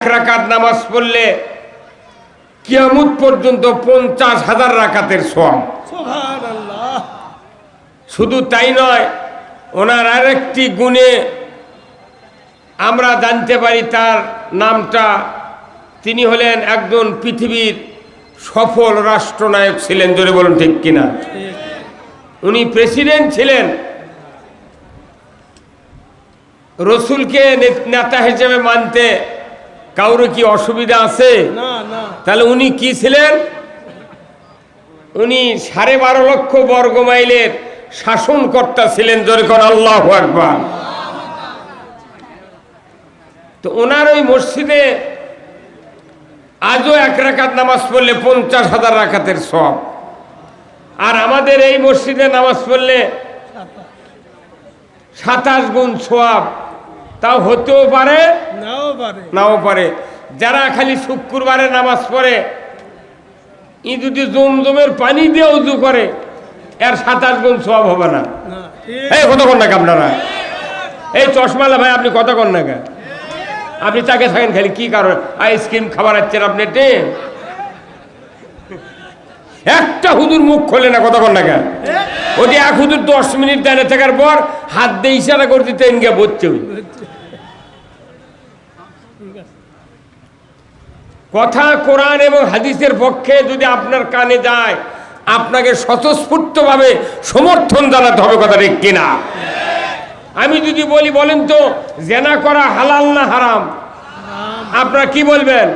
রাকাত নামাজ পড়লে কিয়ামত পর্যন্ত 50,000 রাকাতের সওয়াব। সুবহানাল্লাহ। শুধু তাই নয়, ওনার আরেকটি গুণে আমরা জানতে পারি তার নামটা। তিনি হলেন একজন পৃথিবীর সফল রাষ্ট্রনায়ক ছিলেন, জোরে বলুন ঠিক কিনা। উনি প্রেসিডেন্ট ছিলেন। রসুলকে নেতা হিসেবে মানতে কাউরে কি অসুবিধা আছে? না না। তাহলে উনি কি ছিলেন? উনি 12.5 লক্ষ বর্গ মাইলের শাসনকর্তা ছিলেন, জোরে কর আল্লাহু আকবার। তো ওনার ওই মসজিদে আজও 1 রাকাত নামাজ পড়লে 50,000 রাকাতের সওয়াব। আর আমাদের এই মসজিদে নামাজ পড়লে 27 গুণ সওয়াব। তাও হতেও পারে, নাও পারে। যারা খালি শুক্রবারে নামাজ পড়ে, ই যদি জমজমের পানি দিয়ে উজু করে, এর 27 গুণ সওয়াব হবে না। এই কতক্ষণ নাকি আপনারা? এই চশমালা ভাই, আপনি কতক্ষণ নাকি? আপনি তাকে থাকেন খালি কি কারণ? আইসক্রিম খাবার আছেন আপনি? একটা হুজুর মুখ খোলে না, কতক্ষণ নাকি? ওটি এক হুজুর 10 মিনিট দাঁড়িয়ে থাকার পর হাত দিয়ে ইশারা করতে তেনকে বলছে। কথা কোরআন এবং হাদিসের পক্ষে যদি আপনার কানে যায়, আপনাকে স্বতঃস্ফূর্তভাবে সমর্থন জানাতে হবে, কথা ঠিক কিনা। আমি যদি বলি, বলেন তো জেনা করা হালাল না হারাম, আপনারা কি বলবেন?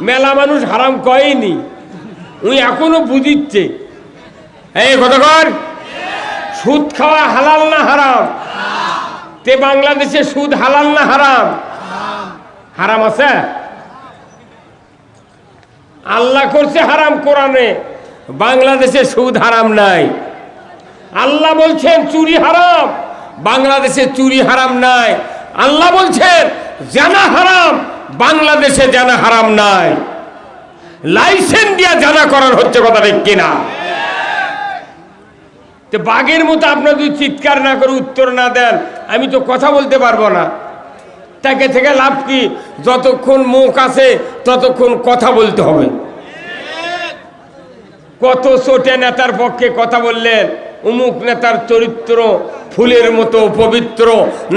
মেলা মানুষ হারাম কয়নি, উনি এখনো বুঝিচ্ছে। এই কতক্ষণ? সুদ খাওয়া হালাল না হারাম? তে বাংলাদেশে সুদ হালাল না হারাম? হারাম আছে। আল্লাহ করছে হারাম কোরআনে, বাংলাদেশে সুদ হারাম নাই। আল্লাহ বলছেন চুরি হারাম, বাংলাদেশে চুরি হারাম নাই। আল্লাহ বলছেন জানা হারাম, বাংলাদেশে জানা হারাম নাই। লাইসেন্স দিয়ে জানা করার হচ্ছে, কথা ঠিক কিনা। তো বাঘের মতো আপনার যদি চিৎকার না করে উত্তর না দেন, আমি তো কথা বলতে পারবো না। তাকে থেকে লাভ কি? যতক্ষণ মুখ আছে ততক্ষণ কথা বলতে হবে। কত ছোটে নেতার পক্ষে কথা বললেন, অমুক নেতার চরিত্র ফুলের মতো পবিত্র,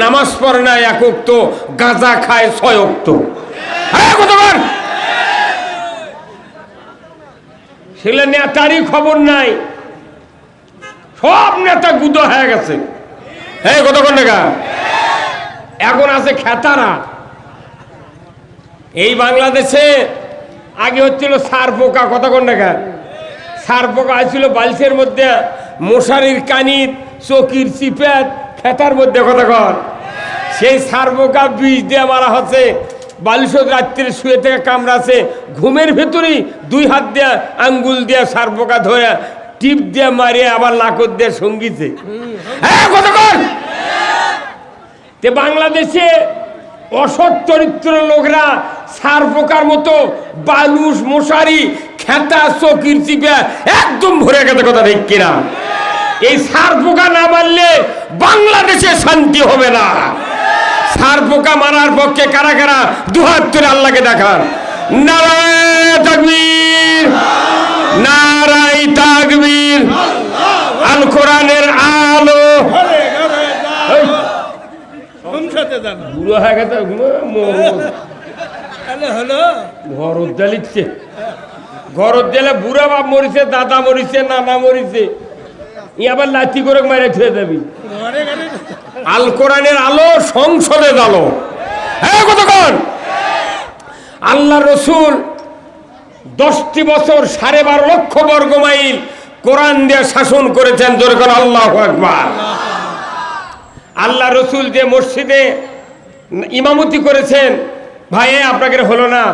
নামাজ পড়ে না 1 ওয়াক্ত, গাঁজা খায় 6 ওয়াক্ত। সেগুলো নেতারই খবর নাই, সব নেতা গুদো হয়ে গেছে। হ্যাঁ, কতক্ষণ টাকা এখন আছে খেতারা। এই বাংলাদেশে আগে হচ্ছিল সার পোকা, কতক্ষণ টাকা সার পোকা আসছিল বালিশের মধ্যে, মশারির কানির, চকির চিপেট, খেতার মধ্যে, কতক্ষণ সেই সার পোকা বিষ দিয়ে মারা হচ্ছে। বালিশত রাত্রে শুয়ে থেকে কামড়াছে, ঘুমের ভেতরেই 2 হাত দিয়ে আঙ্গুল দিয়ে সার পোকা ধরে টিপ দিয়ে মারিয়ে আবার লাকড় দিয়ে সঙ্গীছে। হ্যাঁ, কতক্ষণ বাংলাদেশে অসৎ চরিত্র লোকরা সার পোকার মতো বালুস, মশারি, খেতা, চকির চিপে একদম ভরে গেছে, কথা ঠিক কিনা। এই সার পোকা না মারলে বাংলাদেশে শান্তি হবে না। সার পোকা মারার পক্ষে কারা কারা 2 হাত তুলে আল্লাহকে দেখান। নারায়ে তাকবীর, নারায়ে তাকবীর। আল কোরআনের আলো বুড়ো হয়ে গেছে, ঘরত জ্বালিচ্ছে। ঘরত জ্বালে বুড়া বাপ মরিছে, দাদা মরিছে, নানা মরিছে, ই আবার লাঠি করে মারে ছুঁয়ে যাবি। আল কোরআনের আলো সংসদে আলো। হ্যাঁ, কতক্ষণ আল্লাহ রসুল 10টি বছর 12.5 লক্ষ বর্গ মাইল কোরআন দিয়ে শাসন করেছেন, জোরে করে আল্লাহু আকবার। আল্লাহ রসুল যে মসজিদে ইমামতি করেছেন, ভাই আপনাকে হলো না,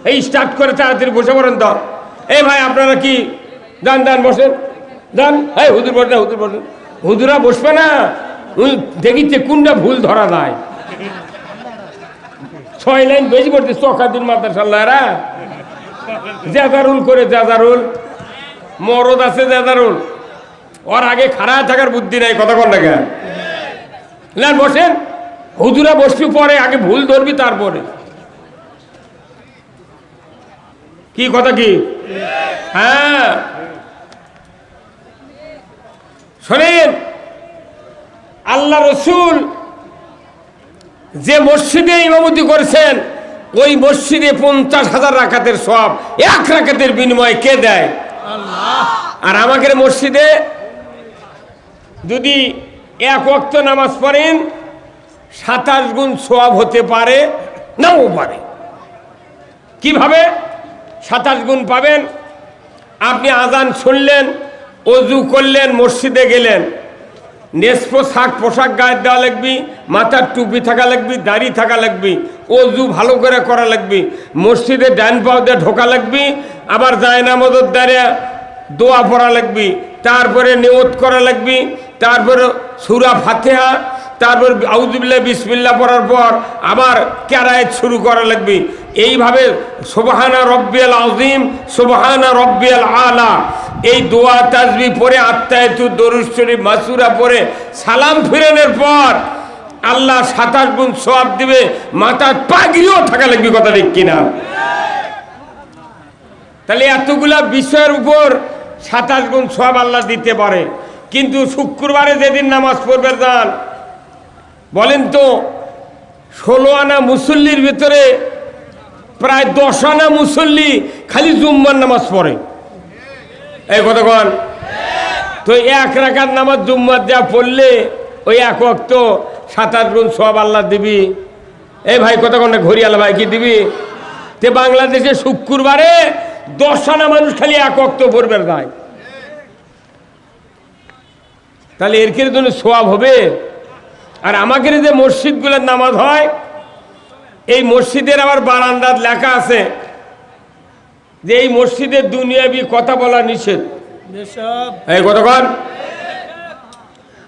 এই স্টার্ট করে তাড়াতাড়ি বসে পড়েন তো। এই ভাই আপনারা কি যান যান বসেন, যান। এই হুজুর বসে না, হুজুর বসেন। হুজুরা বসবে না, দেখিচ্ছে কোনটা ভুল ধরা যায়। 6 লাইন বেশি পড়ছে চকাদিন মাদ্রাসাল্লাহরা। জেজারুল করে, জেজারুল মরদ আছে, জেজারুল ওর আগে খাড়া থাকার বুদ্ধি নাই, কতক্ষণ লাগে। বসেন, হুজুরা বসবি পরে, আগে ভুল ধরবি তারপরে। কি কথা কি? হ্যাঁ শোনেন, আল্লাহ রসুল যে মসজিদে ইমামতি করেছেন ওই মসজিদে 50,000 রাকাতের সওয়াব এক রাকাতের বিনিময়ে কে দেয়? আল্লাহ। আর আমাদের মসজিদে যদি এক ওয়াক্ত নামাজ পড়েন 27 গুণ সওয়াব হতে পারে, নাও পারে। কিভাবে 27 গুণ পাবেন? আপনি আজান শুনলেন, অজু করলেন, মসজিদে গেলেন, নেসফ পোশাক গায়ে দেওয়া লাগবে, মাথার টুপি থাকা লাগবে, দাড়ি থাকা লাগবে, অজু ভালো করে করা লাগবে, মসজিদে ডান পাও দিয়ে ঢোকা লাগবে, আবার জায়নামাজের দ্বারা দোয়া পড়া লাগবে, তারপরে নিয়ত করা লাগবে, তারপরে সূরা ফাতিহা, তারপর আউযুবিল্লাহ বিসমিল্লাহ পড়ার পর আবার কিরাআত শুরু করা লাগবে। এইভাবে সুবহানা রব্বিয়াল আযীম, সুবহানা রব্বিয়াল আলা, এই দোয়া তাসবিহ পড়ে আত্তায়াতু দরুদ শরীফ মাসুরা পড়ে সালাম ফিরানোর পর আল্লাহ 27 গুণ সওয়াব দিবে, মাথার পাগড়িও থাকা লাগবে। কথা ঠিক কিনা? তাহলে এতগুলা বিষয়ের উপর 27 গুণ সওয়াব আল্লাহ দিতে পারে। কিন্তু শুক্রবারে যেদিন নামাজ পড়বে যান, বলেন তো 16 আনা মুসল্লির ভিতরে প্রায় 10 আনা মুসল্লি খালি জুম্মার নামাজ পড়ে। এই কতক্ষণ তো এক রাকাত নামাজ জুম্মার দেওয়া পড়লে ওই এক ওয়াক্ত 27 গুণ সওয়াব আল্লাহ দিবি। এই ভাই কতক্ষণ ঘড়ি আল্লাহ ভাই কি দিবি? তে বাংলাদেশে শুক্রবারে 10 আনা মানুষ খালি এক ওয়াক্ত পড়বে যায়, তাহলে এর কি জন্য সওয়াব হবে? আর আমাদের যে মসজিদগুলোর নামাজ হয়, এই মসজিদের আবার বারান্দার লেখা আছে যে এই মসজিদের দুনিয়াবি কথা বলা নিষেধ। এই কতক্ষণ?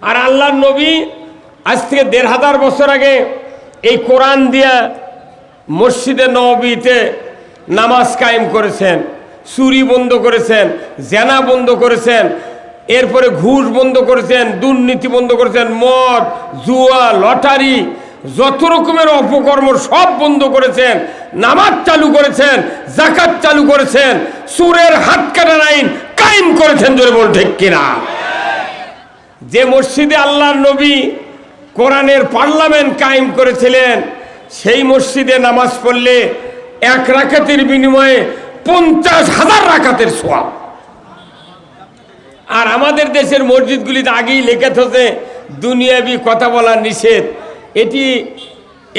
আর আল্লাহর নবী আজ থেকে 1500 বছর আগে এই কোরআন দিয়া মসজিদে নববীতে নামাজ কায়েম করেছেন, চুরি বন্ধ করেছেন, জেনা বন্ধ করেছেন, এরপরে ঘুষ বন্ধ করেছেন, দুর্নীতি বন্ধ করেছেন, মদ জুয়া লটারি যত রকমের অপকর্ম সব বন্ধ করেছেন, নামাজ চালু করেছেন, যাকাত চালু করেছেন, সুরের হাত কাটার আইন কায়েম করেছেন। জোরে বল ঠিক কিনা? যে মসজিদে আল্লাহর নবী কোরআনের পার্লামেন্ট কায়েম করেছিলেন, সেই মসজিদে নামাজ পড়লে এক রাকাতের বিনিময়ে 50,000 রাকাতের সওয়াব। আর আমাদের দেশের মসজিদগুলিতে আগেই লেখা থাকে দুনিয়াবি কথা বলা নিষেধ। এটি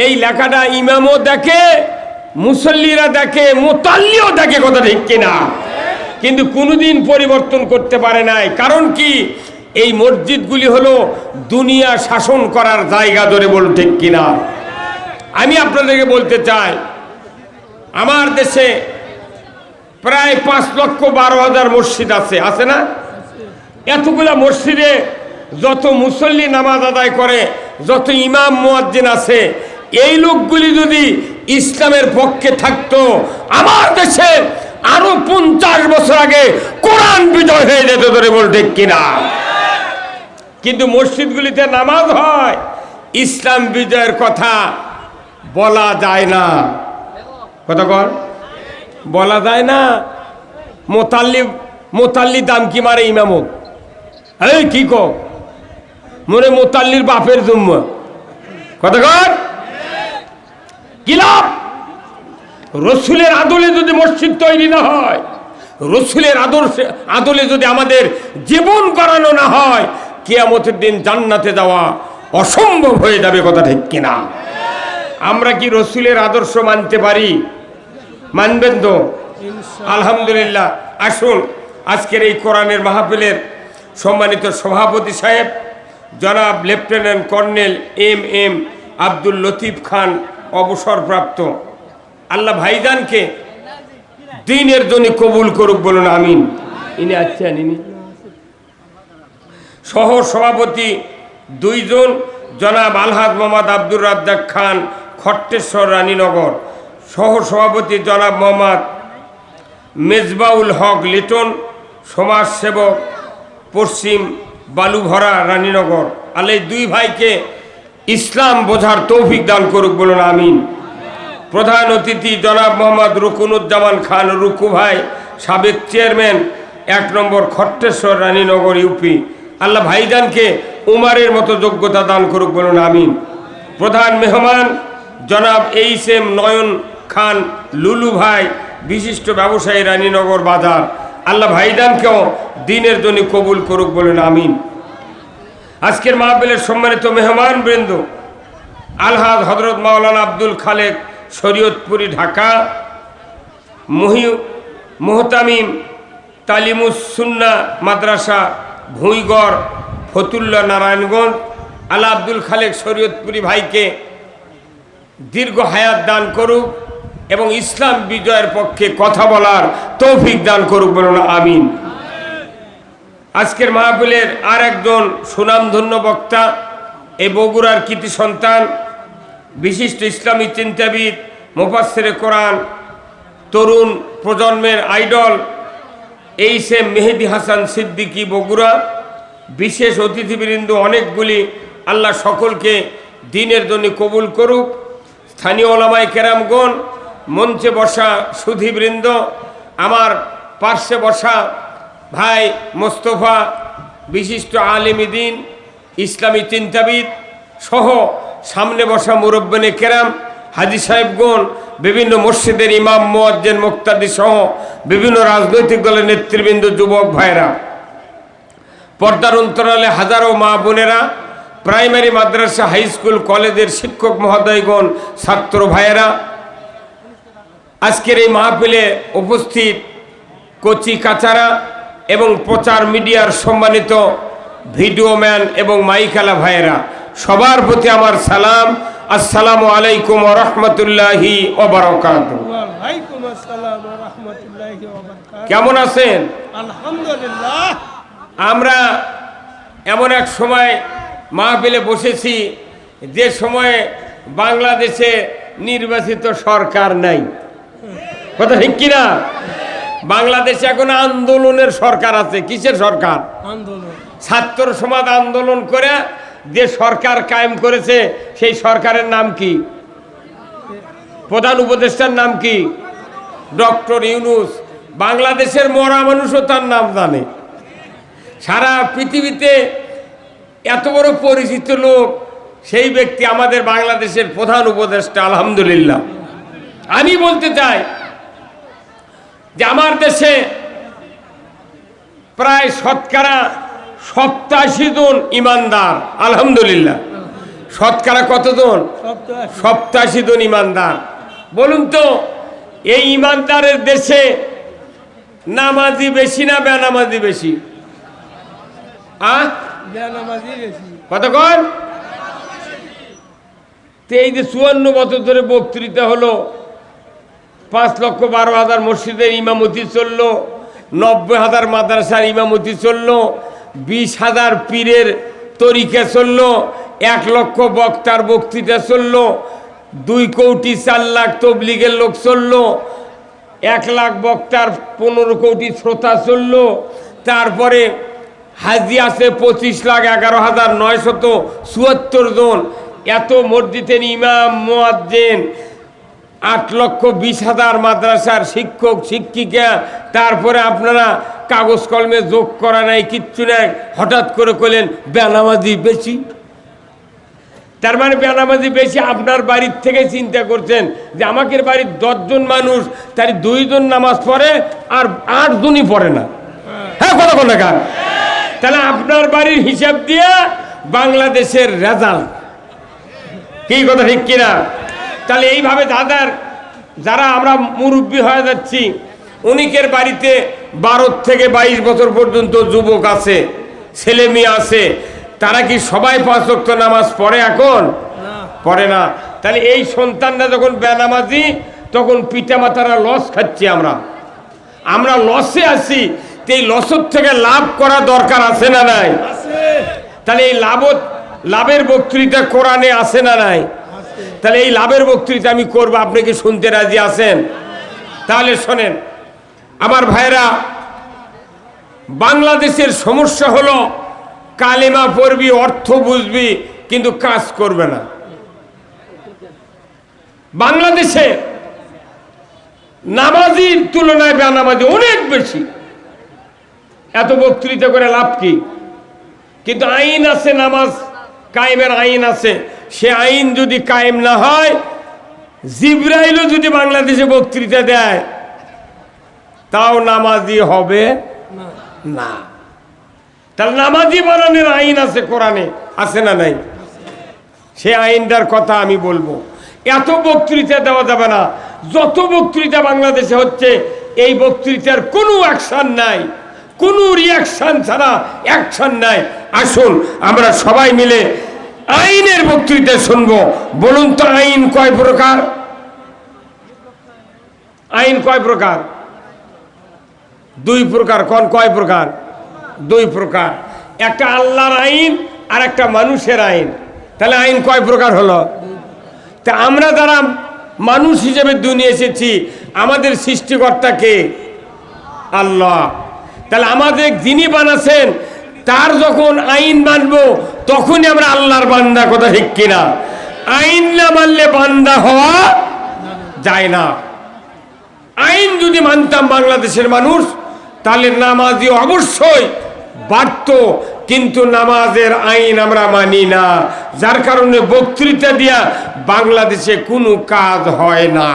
এই লেখাটা ইমামও দেখে, মুসল্লিরা দেখে, মুতাল্লিও দেখে। কথা ঠিক কিনা? কিন্তু কোনোদিন পরিবর্তন করতে পারে নাই। কারণ কি? এই মসজিদগুলি হলো দুনিয়া শাসন করার জায়গা। ধরে বল ঠিক কিনা? আমি আপনাদেরকে বলতে চাই, আমার দেশে প্রায় 5,12,000 মসজিদ আছে, আছে না? এতগুলা মসজিদে যত মুসল্লি নামাজ আদায় করে, যত ইমাম মুয়াজ্জিন আছে, এই লোকগুলি যদি ইসলামের পক্ষে থাকতো, আমার দেশে আরো 50 বছর আগে কোরআন বিজয় হয়ে যেত। ধরে বল ঠিক কিনা? কিন্তু মসজিদগুলিতে নামাজ হয়, ইসলাম বিজয়ের কথা বলা যায় না। কথা কর, বলা যায় না। মোতাল্লি দাম কি মারে ইমামক? এই কি কো মনে মোতাল্লির বাপের জুম্মা। কথা কর, কি লাভ? রসুলের আদলে যদি মসজিদ তৈরি না হয়, রসুলের আদলে যদি আমাদের জীবন করানো না হয়, কিয়ামতের দিন জান্নাতে যাওয়া অসম্ভব হয়ে যাবে। কথা ঠিক কিনা? আমরা কি রসুলের আদর্শ মানতে পারি? মানবেন তো? আলহামদুলিল্লাহ। আসুন আজকের এই কোরআনের মাহফিলের সম্মানিত সভাপতি সাহেব জনাব lieutenant colonel M Abdul Latif Khan, অবসরপ্রাপ্ত, আল্লাহ ভাইজানকে দ্বীনের জন্য কবুল করুক, বলুন আমিন। ইনি আছেন, ইনি সহ সভাপতি 2 জন, জনাব আলহাজ মোহাম্মদ আব্দুর রাজ্জাক খান, খট্টেশ্বর রানীনগর। সহ সভাপতি জনাব মোহাম্মদ মেজবাউল হক লিটন, সমাজসেবক, পশ্চিম বালুভরা রানীনগর। আলে 2 ভাইকে ইসলাম বোঝার তৌফিক দান করুক, বলুন আমিন। প্রধান অতিথি জনাব মোহাম্মদ রুকনুজ্জামান খান রুকু ভাই, সাবেক চেয়ারম্যান 1 নম্বর খট্টেশ্বর রানীনগর ইউপি, আল্লাহ ভাইজানকে উমারের মতো যোগ্যতা দান করুক, বলুন আমিন। প্রধান মেহমান জনাব এইচ.এম. নয়ন খান লুলু ভাই, বিশিষ্ট ব্যবসায়ী রানীনগর বাজার, আল্লাহ ভাইজানকেও দিনের জন্য কবুল করুক, বলুন আমিন। আজকের মাহফিলের সম্মানিত মেহমান বৃন্দ, আলহাজ হযরত মাওলানা আব্দুল খালেক শরীয়তপুরি ঢাকা, মুহতামিম তালিমুস সুন্নাহ মাদ্রাসা ভুঁইগড় ফতুল্লা নারায়ণগঞ্জ, আল্লাহ আব্দুল খালেক শরীয়তপুরি ভাইকে দীর্ঘ হায়াত দান করুক এবং ইসলাম বিজয়ের পক্ষে কথা বলার তৌফিক দান করুক, বলুন আমিন। আজকের মাহফিলের আর একজন সুনামধন্য বক্তা, এই বগুড়ার কৃতি সন্তান, বিশিষ্ট ইসলামী চিন্তাবিদ, মুফাসসিরে কোরআন, তরুণ প্রজন্মের আইডল এইচ.এম. মেহেদী হাসান সিদ্দিকী বগুড়া, বিশেষ অতিথিবৃন্দ অনেকগুলি, আল্লাহ সকলকে দিনের জন্য কবুল করুক। স্থানীয় ওলামায়ে কেরামগণ, মঞ্চে বসা সুধীবৃন্দ, আমার পার্শ্বে বসা ভাই মোস্তফা, বিশিষ্ট আলেমী দ্বীন, ইসলামী চিন্তাবিদ সহ সামনে বসা মুরব্বিনে কেরাম, হাজী সাহেবগণ, বিভিন্ন মসজিদের ইমাম, মুয়াজ্জিন, মুক্তাদি সহ বিভিন্ন রাজনৈতিক দলের নেতৃবৃন্দ, যুবক ভাইরা, পর্দার অন্তরালে হাজারো মা বোনেরা, প্রাইমারি মাদ্রাসা, হাই স্কুল, কলেজের শিক্ষক মহোদয়গণ, ছাত্র ভাইয়েরা, আজকের এই মাহফিলে উপস্থিত কচি কাচারা এবং প্রচার মিডিয়ার সম্মানিত ভিডিও ম্যান এবং মাইকালা ভাইয়েরা, সবার প্রতি আমার সালাম। আসসালামু আলাইকুম ওয়া রাহমাতুল্লাহি ওয়া বারাকাতুহু। ওয়া আলাইকুম আসসালাম ওয়া রাহমাতুল্লাহি ওয়া বারাকাতুহু। কেমন আছেন? আলহামদুলিল্লাহ। আমরা এমন এক সময় মাহফিলে বসেছি যে সময়ে বাংলাদেশে নির্বাচিত সরকার নাই, কথা ঠিক কিনা? বাংলাদেশে এখন আন্দোলনের সরকার আছে। কিসের সরকার? আন্দোলন। ছাত্র সমাজ আন্দোলন করে যে সরকার কায়েম করেছে, সেই সরকারের নাম কি? প্রধান উপদেষ্টার নাম কি? ডক্টর ইউনূস। বাংলাদেশের মরা মানুষও তার নাম জানে। সারা পৃথিবীতে এত বড় পরিচিত লোক, সেই ব্যক্তি আমাদের বাংলাদেশের প্রধান উপদেষ্টা, আলহামদুলিল্লাহ। আমি বলতে চাই যে আমার দেশে প্রায় শতকরা 87 জন ইমানদার, আলহামদুলিল্লাহ। শতকরা কতজন? 87 জন ইমানদার। বলুন তো, এই ইমানদারের দেশে নামাজি বেশি না বেনামাজি বেশি? কতক্ষণ? এই যে 54 বছর ধরে বক্তৃতা হলো, 5,12,000 মসজিদের ইমামতি চললো, 90,000 মাদ্রাসার ইমামতি চললো, 20,000 পীরের তরিকা চললো, 1 লক্ষ বক্তার বক্তৃতা চললো, 2 কোটি 4 লাখ তবলিগের লোক চললো, 1 লাখ বক্তার 15 কোটি শ্রোতা চললো, তারপরে হাজি আছে 25,11,974 জন, এত মসজিদের ইমাম, মুয়াজ্জিন, 8,20,000 মাদ্রাসার শিক্ষক শিক্ষিকা, তারপরে আপনারা কাগজ কলমে যোগ করা নাই, কিচ্ছু নাই, হঠাৎ করে কইলেন বেনামাজি বেশি। তার মানে বেনামাজি বেশি আপনার বাড়ির থেকে চিন্তা করছেন যে আমাকে বাড়ির 10 জন মানুষ, তার 2 জন নামাজ পড়ে আর 8 জনই পড়ে না। হ্যাঁ, কথা কোন কার? তাহলে আপনার বাড়ির হিসাব দিয়ে বাংলাদেশের রেজাল্ট কি, কথা ঠিক কিনা? তাহলে এইভাবে যারা আমরা মুরব্বী হয়ে যাচ্ছি, অনেকের বাড়িতে 12 থেকে 22 বছর পর্যন্ত যুবক আছে, ছেলে মেয়ে আছে, তারা কি সবাই 5 ওয়াক্ত নামাজ পড়ে? এখন পড়ে না। তাহলে এই সন্তানরা যখন বেনামাজি, তখন পিতামাতারা লস খাচ্ছি, আমরা লসে আছি। এই লসের থেকে লাভ করা দরকার আছে না নাই? তাহলে এই লাভের বক্তৃতা কোরআনে আছে না নাই? তাহলে এই লাভের বক্তৃতা আমি করবো, আপনি কি শুনতে রাজি আছেন? তাহলে শোনেন আমার ভাইরা, বাংলাদেশের সমস্যা হলো কালেমা পড়বি, অর্থ বুঝবি, কিন্তু কাজ করবে না। বাংলাদেশে নামাজির তুলনায় বেনামাজি অনেক বেশি। এত বক্তৃতা করে লাভ কি? কিন্তু আইন আছে, নামাজ কায়েমের আইন আছে। সে আইন যদি কায়েম না হয়, জিবরাইলও যদি বাংলাদেশে বক্তৃতা দেয় তাও নামাজি হবে না। তাহলে নামাজি বানানোর আইন আছে, কোরআনে আছে না নাই? সে আইনটার কথা আমি বলবো। এত বক্তৃতা দেওয়া যাবে না। যত বক্তৃতা বাংলাদেশে হচ্ছে, এই বক্তৃতার কোনো অ্যাকশন নাই, কোনো রিয়াকশন ছাড়া অ্যাকশন নাই। আসুন আমরা সবাই মিলে আইনের বক্তৃতা শুনবো। বলুন তো আইন কয় প্রকার? আইন কয় প্রকার? দুই প্রকার। কোন কয় প্রকার? দুই প্রকার। একটা আল্লাহর আইন আর একটা মানুষের আইন। তাহলে আইন কয় প্রকার হলো? তা আমরা যারা মানুষ হিসেবে দুনিয়া এসেছি, আমাদের সৃষ্টিকর্তা কে? আল্লাহ। তাহলে আমাদের যিনি বানাচ্ছেন তার যখন আইন মানবো তখনই আমরা আল্লাহর বান্দা। কথা ঠিক কিনা? আইন না মানলে বান্দা হওয়া যায় না। আইন যদি মানতাম বাংলাদেশের মানুষ, তাহলে নামাজি অবশ্যই বাড়ত, কিন্তু নামাজের আইন আমরা মানি না, যার কারণে বক্তৃতা দিয়া বাংলাদেশে কোনো কাজ হয় না।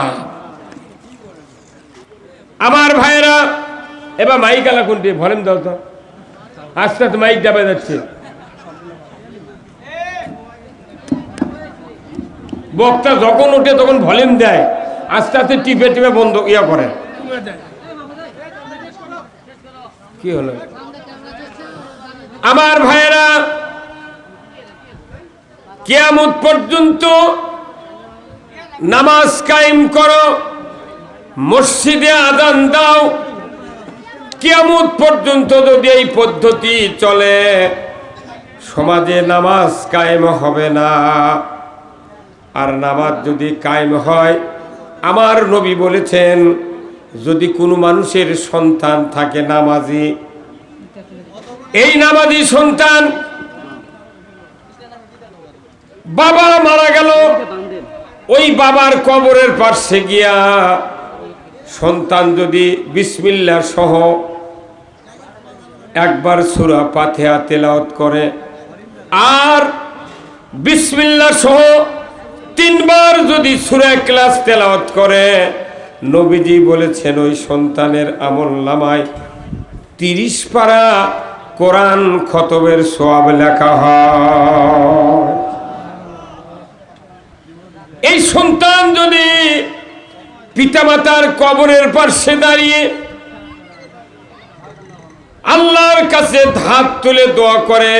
আমার ভাইয়েরা, এবার মাইক আলা কোনটি ভলেন দাও তো, আস্তে আস্তে মাইক দাবা যাচ্ছে। বক্তা যখন ওঠে তখন ভলিউম দেয়, আস্তে আস্তে টিপে টিপে বন্ধ ইয়া করে। কি হলো? আমার ভাইয়েরা, কিয়ামত পর্যন্ত নামাজ কায়েম করো, মসজিদে আযান দাও। কিয়ামত পর্যন্ত যদি এই পদ্ধতি চলে, সমাজে নামাজ কায়েম হবে না। আর নামাজ যদি কায়েম হয়, আমার নবী বলেছেন, যদি কোনো মানুষের সন্তান থাকে নামাজি, এই নামাজি সন্তান বাবা মারা গেল, ওই বাবার কবরের পাশে গিয়া সন্তান যদি বিসমিল্লাহ সহ একবার সূরা ফাতিহা তেলাওয়াত করে আর বিসমিল্লাহ সহ 3 বার যদি সূরা ইখলাস তেলাওয়াত করে, নবীজি বলেছেন ওই সন্তানের আমলনামায় 30 পারা কোরআন খতমের সওয়াব লেখা হয়। এই সন্তান যদি পিতামাতার কবরের পাশে দাঁড়িয়ে আল্লাহর কাছে হাত তুলে দোয়া করে,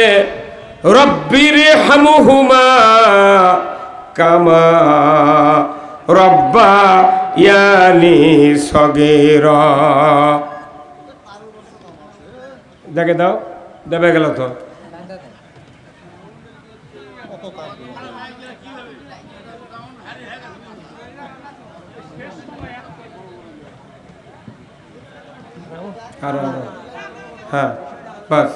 রব্বিরহামহুমা কামা রব্বায়ানি সগীরা, দেখে দাও, দেবে গেল তো। হ্যাঁ, বাস।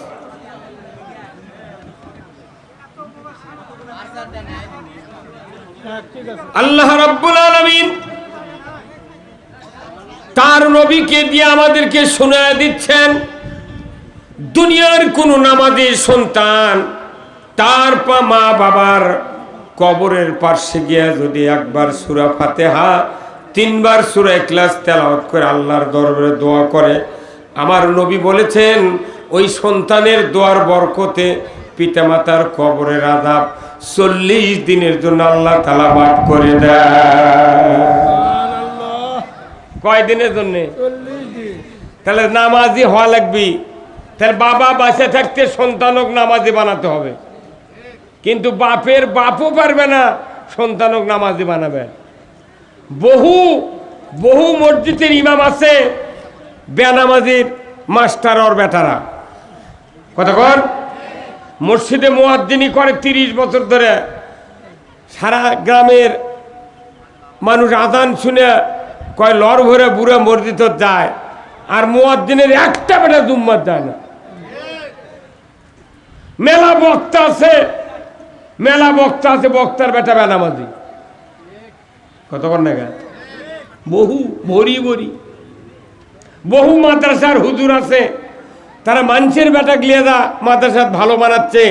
আল্লাহ রাব্বুল আলামিন তার নবীকে দিয়ে আমাদেরকে শোনায় দিচ্ছেন, দুনিয়ার কোন নামাজি সন্তান তার মা বাবার কবরের পাশে গিয়ে যদি একবার সূরা ফাতিহা 3 বার সূরা ইখলাস তেলাওয়াত করে আল্লাহর দরবারে দোয়া করে, আমার নবী বলেছেন ওই সন্তানের দোয়ার বরকতে পিতামাতার কবরের আযাব 40 দিনের জন্য আল্লাহ তাআলা মাফ করে দেয়। কয় দিনের জন্য? 40 দিন। তাহলে নামাজি হওয়া লাগবে। তাহলে বাবা বাঁচে থাকতে সন্তানক নামাজি বানাতে হবে, কিন্তু বাপের বাপও পারবে না সন্তানক নামাজি বানাবে। বহু বহু মসজিদের ইমাম আছে বেনামাজির মাস্টার ওর বেটারা। কতক্ষণ মসজিদে মুয়াজ্জিনি করে 30 বছর ধরে, সারা গ্রামের মানুষ আজান শুনে কয় লর ভরে বুড়া মসজিদ যায়, আর মুয়াজ্জিনের একটা বেটা জুম্মাত যায় না। মেলা বক্তা আছে মেলা বক্তা আছে, বক্তার বেটা বেনামাজি। কতক্ষণ না বহু ভরি ভরি বহু মাদ্রাসার হুজুর আছে, তারা মানুষের বেটা গিয়ে মাদ্রাসা ভালো বানাচ্ছে,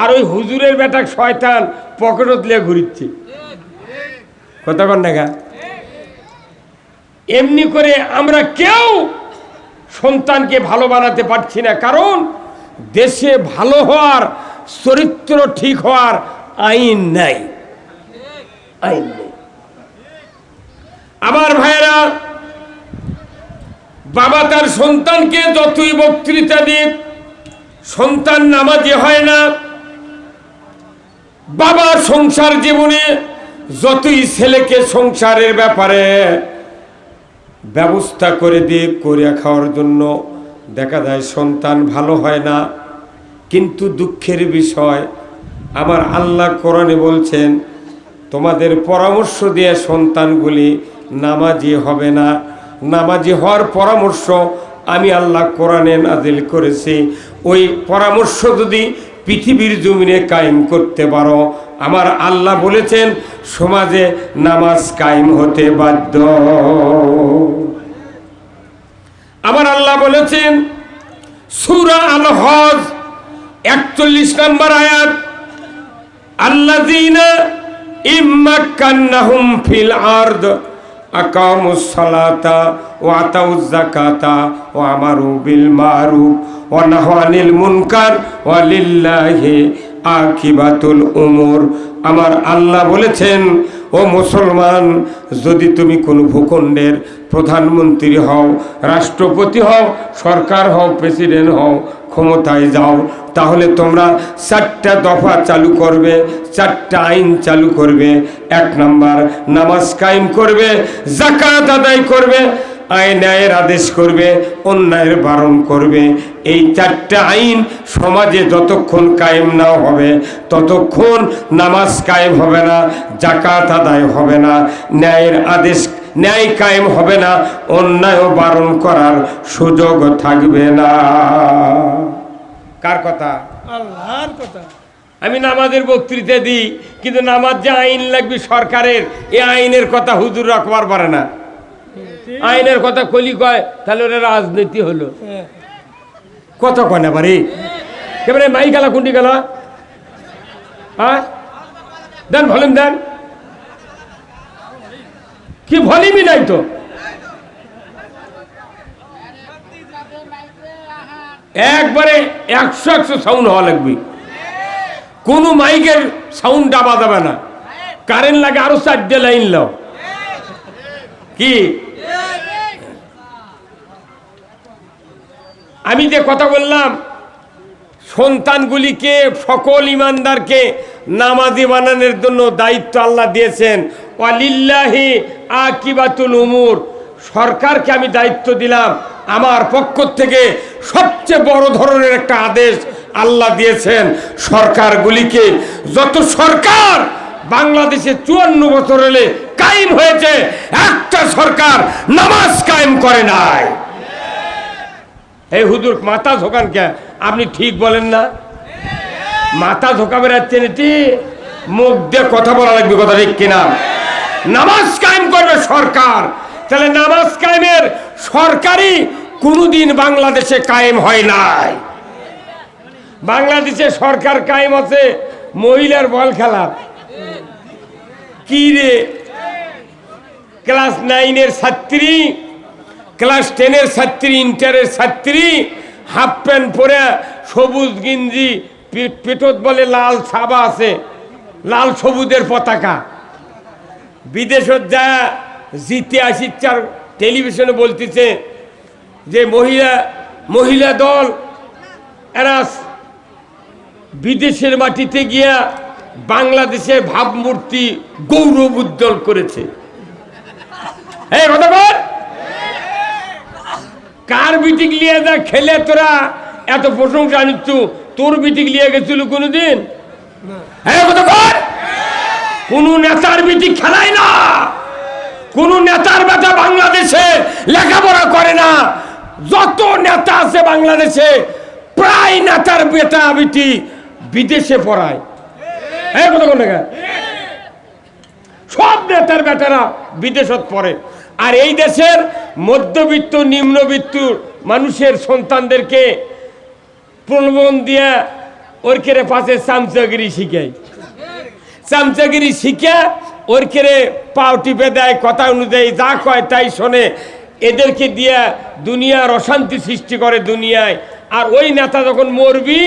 আর ওই হুজুরের বেটা শয়তান পকেটত লিয়ে ঘুরিচ্ছে। কতক্ষণ না এমনি করে আমরা কেউ সন্তানকে ভালো বানাতে পারছি না, কারণ দেশে ভালো হওয়ার, চরিত্র ঠিক হওয়ার আইন নাই, আইন নেই। আমার ভাইয়েরা, বাবা তার সন্তানকে যতই বক্তৃতা দিক, সন্তান নামাজি হয় না। বাবা সংসার জীবনে যতই ছেলেকে সংসারের ব্যাপারে ব্যবস্থা করে দিয়ে করে খাওয়ার জন্য, দেখা যায় সন্তান ভালো হয় না। কিন্তু দুঃখের বিষয়, আমার আল্লাহ কোরআনে বলছেন, তোমাদের পরামর্শ দিয়ে সন্তানগুলি নামাজি হবে না। নামাজি হওয়ার পরামর্শ আমি আল্লাহ কোরআনে নাজিল করেছি। ওই পরামর্শ যদি পৃথিবীর জমিনে কায়েম করতে পারো, আমার আল্লাহ বলেছেন সমাজে নামাজ কায়েম হতে বাধ্য। আমার আল্লাহ বলেছেন সূরা আল হজ 41 নম্বর আয়াত, আল্লাযীনা ইম্মাক্কান্নাহুম ফিল আরদ আকামুস সালাতা ওয়া আতাউয যাকাতা ওয়া আমারু বিল মারুফ ওয়া নাহাউ আনিল মুনকার ওয়া লিল্লাহি আকিবাতুল উমুর। আমার আল্লাহ বলেছেন, ও মুসলমান, যদি তুমি কোনো ভূখণ্ডের প্রধানমন্ত্রী হও, রাষ্ট্রপতি হও, সরকার হও, প্রেসিডেন্ট হও, ক্ষমতায় যাও, তাহলে তোমরা 4টা দফা চালু করবে, 4টা আইন চালু করবে। 1 নাম্বার, নামাজ কায়েম করবে, যাকাত আদায় করবে, ন্যায়ের আদেশ করবে, অন্যায়ের বারণ করবে। এই 4টা আইন সমাজে যতক্ষণ কায়েম না হবে ততক্ষণ নামাজ কায়েম হবে না, যাকাত আদায় হবে না, ন্যায়ের আদেশ ন্যায় কায়েম হবে না, অন্যায় বারণ করার সুযোগ থাকবে না। কার কথা? আল্লাহর কথা। আমি নামাজের বক্তৃতা দিই, কিন্তু নামাজ যে আইন লাগবে সরকারের, এই আইনের কথা হুজুর রাখবার পারে না। আইনের কথা কলি কয়, তাহলে ওরা রাজনীতি হলো। কত কয় না পারি, এবারে মাই গেলা কুন্ডি গেলা, হ্যাঁ দেন ভলিউম দেন, কি ভলিউমই নাই তো। একবারে 100 সাউন্ড হওয়া লাগবে, কোনো মাইকের সাউন্ড ডাবা যাবে না। কারেন্ট লাগে আরো 4টে লাইন লাও। কি আমি যে কথা বললাম, সন্তানগুলিকে, সকল ইমানদারকে নামাজি বানানোর জন্য দায়িত্ব আল্লাহ দিয়েছেন। ওয়ালিল্লাহি আকিবাতুল উমুর, সরকারকে আমি দায়িত্ব দিলাম। আমার পক্ষ থেকে সবচেয়ে বড় ধরনের একটা আদেশ আল্লাহ দিয়েছেন, সরকারগুলিকে, যত সরকার বাংলাদেশে 54 বছর হলে কায়েম হয়েছে, একটা সরকার নামাজ কায়েম করে নাই। এই হুজুর মাথা ঝোকান কে? আপনি ঠিক বলেন না, মাথা ঝোকাবে রাখছেন, এটি মুখ দিয়ে কথা বলা লাগবে, কথা ঠিক কিনা? নামাজ কায়েম করবে সরকার। তাহলে নামাজ কায়েমের সরকারি কোনোদিন বাংলাদেশে কায়েম হয় নাই। বাংলাদেশে সরকার কায়েম আছে মহিলার বল খেলা। কি রে, ক্লাস 9-এর ছাত্রী, ক্লাস 10-এর ছাত্রী, ইন্টারের ছাত্রী, হাফ প্যান্ট পরে, সবুজ গিঞ্জি, পেটত বলে লাল ছাবা আছে, লাল সবুজের পতাকা, বিদেশত যা জিতে আসিচ্ছার টেলিভিশনে বলতেছে যে মহিলা দল এরা বিদেশের মাটিতে গিয়া বাংলাদেশের ভাবমূর্তি গৌরব উজ্জ্বল করেছে। এই কথা বল, কার বিটিক লিয়ে যা খেলে তোরা এত প্রশংসা নিচ্ছ? তোর বিটিক লিয়ে গেছিল কোনদিন? হ্যাঁ কথা বল, কোন নেতার বিটিক খেলায় না, কোন নেতার বেটা বাংলাদেশে লেখাপড়া করে না। যত নেতা আছে বাংলাদেশে, প্রায় নেতার বেটা বিটি বিদেশে পড়ায়। এই কতক্ষণ টাকা সব নেতার বেটারা বিদেশত পড়ে, আর এই দেশের মধ্যবিত্ত নিম্নবিত্ত মানুষের সন্তানদেরকে প্রলোভন দিয়া ওর কেড়ে পাশে চামচাগিরি শিখায়, চামচাগিরি শিখা ওর কেড়ে পাও টিপে দেয়, কথা অনুযায়ী যা কয় তাই শোনে, এদেরকে দিয়া দুনিয়ার অশান্তি সৃষ্টি করে দুনিয়ায়। আর ওই নেতা যখন মরবি,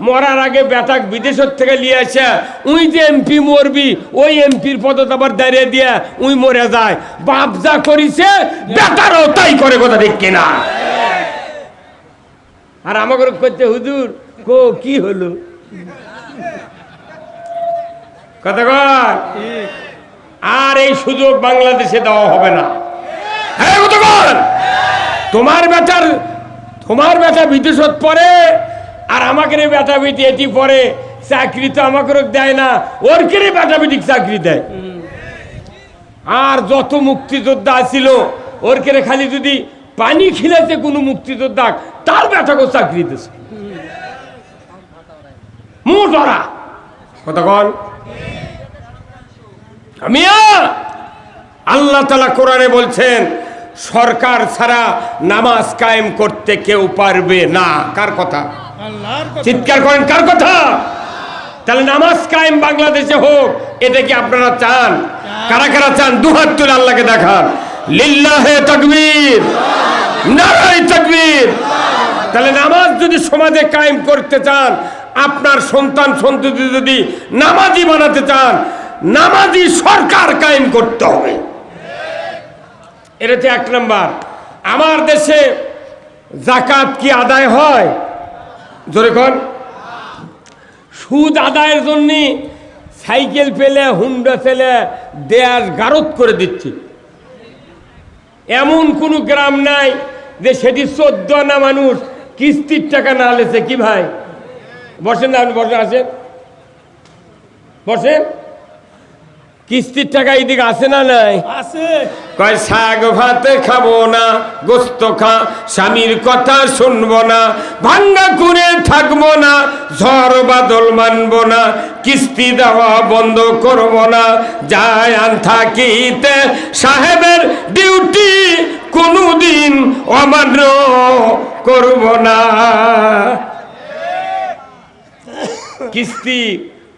মরার আগে বেটাক বিদেশের থেকে নিয়ে আসা, উই যে এমপি মরবি ওই এমপির পদত আবার দাঁড়িয়ে দিয়া উই মরে যায়। বাপ যা করিছে বেটারও তাই করে, কথা ঠিক কিনা? আর আমাকে করছে হুজুর কো কি হলো, কথা কর। আর এই সুযোগ বাংলাদেশে দেওয়া হবে না। হ্যাঁ কথা কর। তোমার বেটা বিদেশত পড়ে, আর আমাকে বেটা বেটি এটি পড়ে, চাকরি তো আমাকে দেয় না, ওর কেড়ে বেটা বেটি চাকরি দেয়। আর যত মুক্তিযোদ্ধা আসিল ওর কেড়ে খালি যদি পানি খিলেছে কোনো মুক্তিযোদ্ধা, তার বেটাকেও চাকরি দিয়েছে মোটরা, কথা কন। আল্লাহ তাআলা কোরআনে বলছেন সরকার ছাড়া নামাজ কায়েম করতে কেউ পারবে না। কার কথা? চিৎকার করেন, কার কথা? তাহলে নামাজ কায়েম বাংলাদেশে হোক, এটা কি আপনারা চান? কারা কারা চান দুহাত তুলে আল্লাহকে দেখান। লিল্লাহে তাকবীর, নারায়ে তাকবীর। তাহলে নামাজ যদি সমাজে কায়েম করতে চান, আপনার সন্তান সন্ততি যদি নামাজি বানাতে চান, নামাজি সরকার কায়েম করতে হবে। এটা হচ্ছে এক নাম্বার। আমার দেশে যাকাত কি আদায় হয়? জোরে কোন। সুদ আদায়ের জন্য সাইকেল পেলে হুন্ডা ফেলে দেয়ার গারদ করে দিচ্ছে। এমন কোনো গ্রাম নাই যে সেটি 14 আনা মানুষ কিস্তির টাকা না লেছে। কি ভাই বসেন না, আপনি বসে আসেন, বসেন। কিস্তির টাকা এইদিকে আছে না নাই? আছে। কয় শাক ভাত খাবো না, গোস্ত খা, স্বামীর কথা শুনবো না, ভাঙ্গা করে থাকবো না, ঝড় বাদল মানবো না, কিস্তি দেওয়া বন্ধ করবো না, যায় আন থাকিতে সাহেবের ডিউটি কোনোদিন অমান্য করবো না। কিস্তি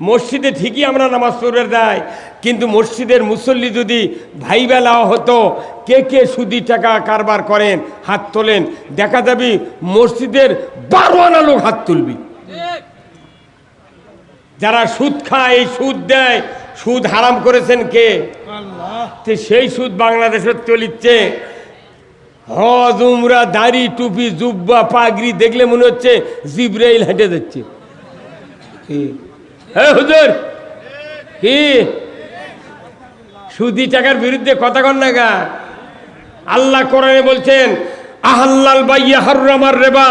মসজিদে ঠিকই আমরা নামাজ পড়ে দেয়, কিন্তু মসজিদের মুসল্লি যদি ভাইবেলা হতো কে কে সুদি টাকা কারবার করেন হাত তোলেন, দেখা যাবে মসজিদের 12 আনা লোক হাত তুলবি। যারা সুদ খায়, এই সুদ দেয়, সুদ হারাম করেছেন কে? আল্লাহ। সেই সুদ বাংলাদেশে চলিচ্ছে। হজ উমরা, দাড়ি টুপি জুব্বা পাগড়ি দেখলে মনে হচ্ছে জিবরাইল হেঁটে যাচ্ছে। হ্যাঁ হুজুর, কি সুদি টাকার বিরুদ্ধে কথা কন না গা? আল্লাহ কোরআনে বলছেন আহাল্লাল বাইয়া হাররামার রিবা,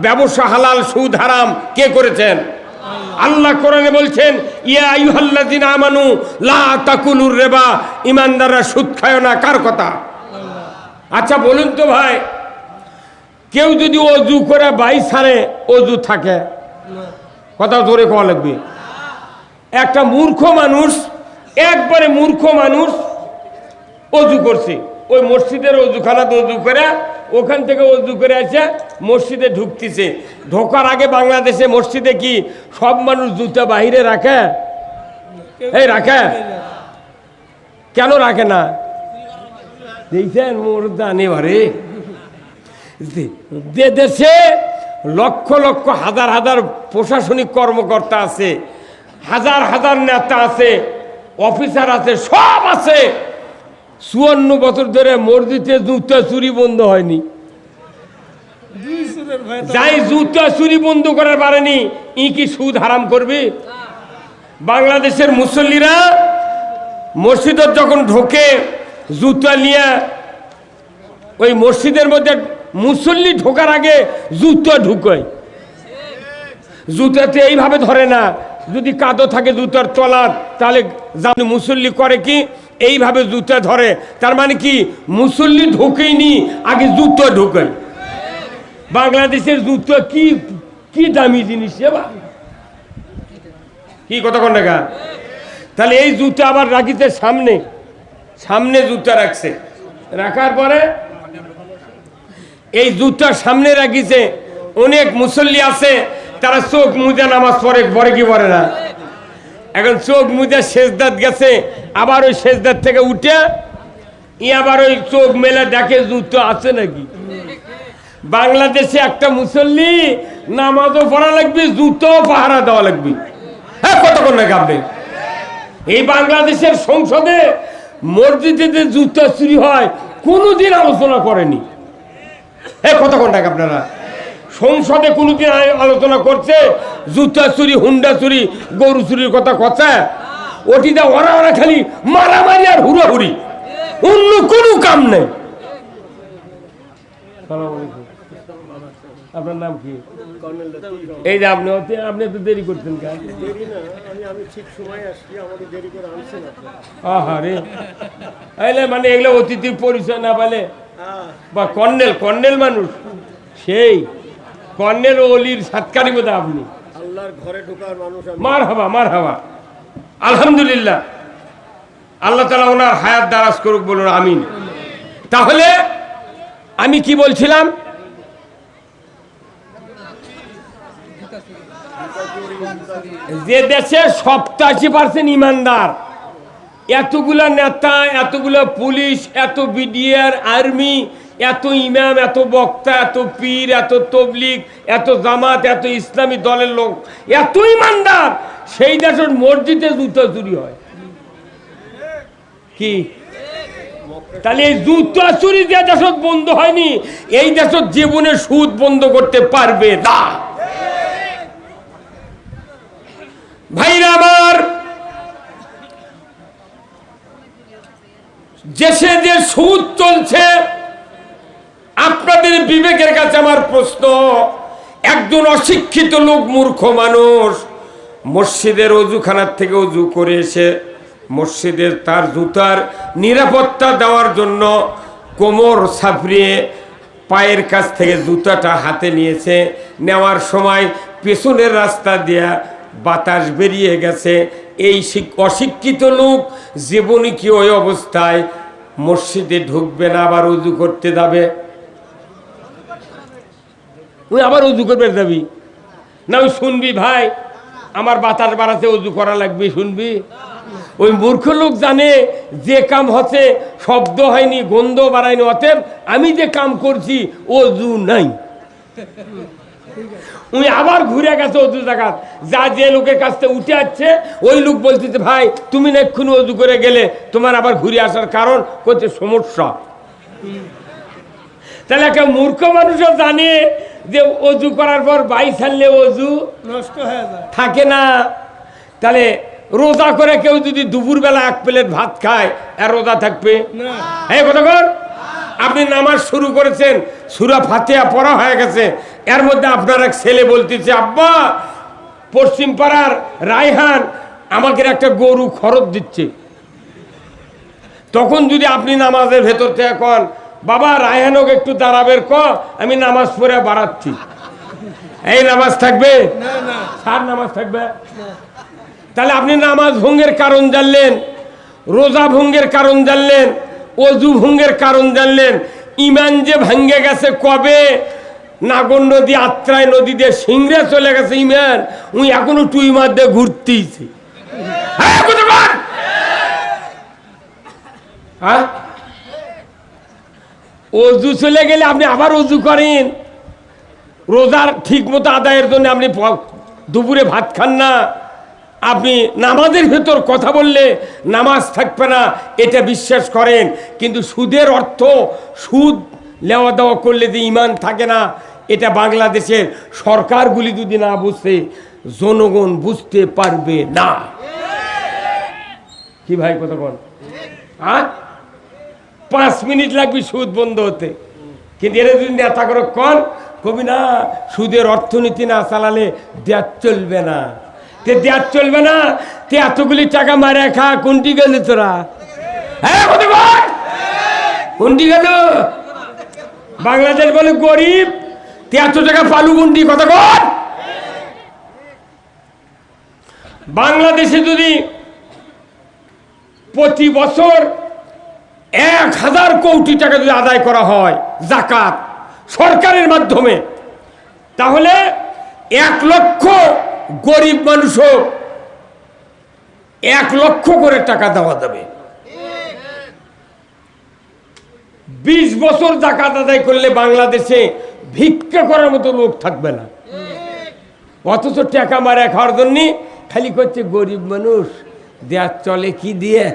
ব্যবসা হালাল সুদ হারাম কে করেছেন? আল্লাহ কোরআনে বলছেন ইয়া আইয়ুহাল্লাযিনা আমানু লা তাকুলুর রিবা, ঈমানদাররা সুদ খায় না। কার কথা? আচ্ছা বলুন তো ভাই, কেউ যদি ওযু করে বাই ছাড়ে ওযু থাকে? কথা জোরে কওয়া লাগবে। একটা মূর্খ মানুষ, একবারে মূর্খ মানুষ অজু করছে, ওই মসজিদের অজুখানাতে অজু করে, ওখান থেকে অজু করে এসে মসজিদে ঢুকতেছে। ঢোকার আগে বাংলাদেশে মসজিদে কি সব মানুষ জুতা বাহিরে রাখে? এই রাখে? কেন রাখে না? দেখছেন মোর জানে বারে দেশে লক্ষ লক্ষ হাজার হাজার প্রশাসনিক কর্মকর্তা আছে, হাজার হাজার নেতা আছে, অফিসার আছে, সব আছে। 54 বছর ধরে মসজিদে জুতা চুরি বন্ধ হয়নি। যাই জুতা চুরি বন্ধ করার পারেনি, ই কি সুদ হারাম করবে? বাংলাদেশের মুসল্লিরা মসজিদে যখন ঢোকে জুতা নিয়ে, ওই মসজিদের মধ্যে মুসল্লি ঢোকার আগে জুতা ঢুকায়। জুতাতে এইভাবে ধরে না, যদি কাদো থাকে জুতার তলার, তাহলে জানি মুসল্লি করে কি এইভাবে জুতা ধরে। তার মানে কি মুসল্লি ঢোকেইনি, আগে জুতা ঢোকায়। বাংলাদেশের জুতা কি কি দামি জিনিস, কি কতক্ষণ টাকা? তাহলে এই জুতা আবার রাখিতে সামনে, সামনে জুতা রাখছে, রাখার পরে এই জুতার সামনে রাখিছে। অনেক মুসল্লি আছে তারা চোখ মুজে নামাজ পড়ে, পড়ে কি পড়ে না। এখন চোখ মুজে সেজদাত গেছে, আবার ওই সেজদাত থেকে উঠে আবার ওই চোখ মেলে দেখে জুতো আছে নাকি। বাংলাদেশে একটা মুসল্লি নামাজও পড়া লাগবে, জুতো পাহারা দেওয়া লাগবে। হ্যাঁ, কতক্ষণ নাকি আপনি এই বাংলাদেশের সংসদে মসজিদে যে জুতো চুরি হয় কোনোদিন আলোচনা করেনি। হ্যাঁ, কতক্ষণ নাকি আপনারা সংসদে কোনোদিন আলোচনা করছে জুতা চুরি, হুন্ডা চুরি, গরু চুরির কথা? ওটিতে ওরা ওরা খালি মারামারি আর হুড়াহুড়ি, অন্য কোনো কাম নেই। আপনার নাম কি? এই যে আপনি আপনি তো দেরি করছেন কেন? মানে এগুলো অতিথির পরিচয় না বলে বা কর্নেল, কর্নেল মানুষ সেই কর্নেল অলির সাতকারি বোধ আপনি। আল্লাহর ঘরে ঢোকার মানুষ। মার হাবা, মার হাবা, আলহামদুলিল্লাহ। আল্লাহ তাআলা ওনার হায়াত দারাজ করুক, বলুন আমিন। তাহলে আমি কি বলছিলাম, যে দেশে 87% ইমানদার, এতগুলা নেতা, এতগুলা পুলিশ, এত বিডিআর, আর্মি, এত ইমাম, এত বক্তা, এত পীর, এত তবলিগ, এত জামাত, এত ইসলামী দলের লোক, এত ইমানদার, সেই দেশের মসজিদে জুতো চুরি হয় কি? তাহলে এই জুতো চুরি যে দেশত বন্ধ হয়নি, এই দেশত জীবনে সুদ বন্ধ করতে পারবে না। ভাইরা আমার, দেশে যে সুদ চলছে, আপনাদের বিবেকের কাছে আমার প্রশ্ন, একজন অশিক্ষিত লোক, মূর্খ মানুষ, মসজিদের অজুখানার থেকে অজু করে এসে মসজিদের তার জুতার নিরাপত্তা দেওয়ার জন্য কোমর সাফরিয়ে পায়ের কাছ থেকে জুতাটা হাতে নিয়েছে। নেওয়ার সময় পেছনের রাস্তা দিয়ে বাতাস বেরিয়ে গেছে। এই অশিক্ষিত লোক জীবনে কি ওই অবস্থায় মসজিদে ঢুকবে না, আবার উজু করতে যাবে? তুই আবার উজু করবে যাবি না? ওই শুনবি ভাই আমার বাতাস বাড়াতে উজু করা লাগবে, শুনবি? ওই মূর্খ লোক জানে যে কাম হচ্ছে শব্দ হয়নি, গন্ধ বাড়ায়নি, অতএব আমি যে কাম করছি অজু নাই। উনি আবার ঘুরে গেছে অজু জায়গা, যা যে লোকের কাছ থেকে উঠে আসছে ওই লোক বলতেছে ভাই তুমি না এক্ষুনি অজু করে গেলে, তোমার আবার ঘুরে আসার কারণ করছে সমস্যা। তাহলে একটা মূর্খ মানুষও জানে যে অজু করার পর বাই ছাড়লে অজু নষ্ট হয়ে যায়, থাকে না। তাহলে রোজা করে কেউ যদি দুপুরবেলা 1 প্লেট ভাত খায়, আর রোজা থাকবে? হ্যাঁ, কতক্ষণ আপনি নামাজ শুরু করেছেন, সূরা ফাতিহা পড়া হয়ে গেছে, এর মধ্যে আপনার এক ছেলে বলতেছে আব্বা পশ্চিম পাড়ার রায়হান আমাকে একটা গরু খরচ দিচ্ছে। তখন যদি আপনি নামাজের ভেতর থেকে কন বাবা রায়হানকে একটু দাঁড়াবের ক, আমি নামাজ পড়ে বাড়াচ্ছি, এই নামাজ থাকবে? সার নামাজ থাকবে? তাহলে আপনি নামাজ ভঙ্গের কারণ জানলেন, রোজা ভঙ্গের কারণ জানলেন, অজু ভঙ্গের কারণ জানলেন। ইমান যে ভাঙ্গে গেছে কবে? নাগর নদী, আত্রাই নদী দিয়ে সিংড়ে চলে গেছে ইমান, উনি এখনো টুই মার দিয়ে ঘুরতেইছে। হ্যাঁ, অজু চলে গেলে আপনি আবার অজু করেন, রোজার ঠিক মতো আদায়ের জন্য আপনি দুপুরে ভাত খান না, আপনি নামাজের ভেতর কথা বললে নামাজ থাকবে না এটা বিশ্বাস করেন, কিন্তু সুদের অর্থ সুদ লেওয়া দেওয়া করলে যে ইমান থাকে না, এটা বাংলাদেশের সরকারগুলি যদি না বুঝে জনগণ বুঝতে পারবে না। কি ভাই কথা বল? 5 মিনিট লাগবে সুদ বন্ধ হতে, কিন্তু এরা যদি নেতা করে কবি না সুদের অর্থনীতি না চালালে দেশ চলবে না, দেশ চলবে না, এতগুলি টাকা মারে খা, কোনটি গেল তোরা? হ্যাঁ, কোনটি গেল? বাংলাদেশ বলে গরিব, এত টাকা পালু কোনটি? কথা কর। বাংলাদেশে যদি প্রতি বছর 1000 কোটি টাকা যদি আদায় করা হয় জাকাত সরকারের মাধ্যমে, তাহলে 1 লক্ষ গরিব মানুষও 1 লক্ষ করে টাকা দেওয়া যাবে। 20 বছর জাকাত আদায় করলে বাংলাদেশে ভিক্ষা করার মতো লোক থাকবে না। অথচ টাকা মারা খাওয়ার জন্য খালি করছে গরিব মানুষ, দেয়ার চলে কি দিয়ে,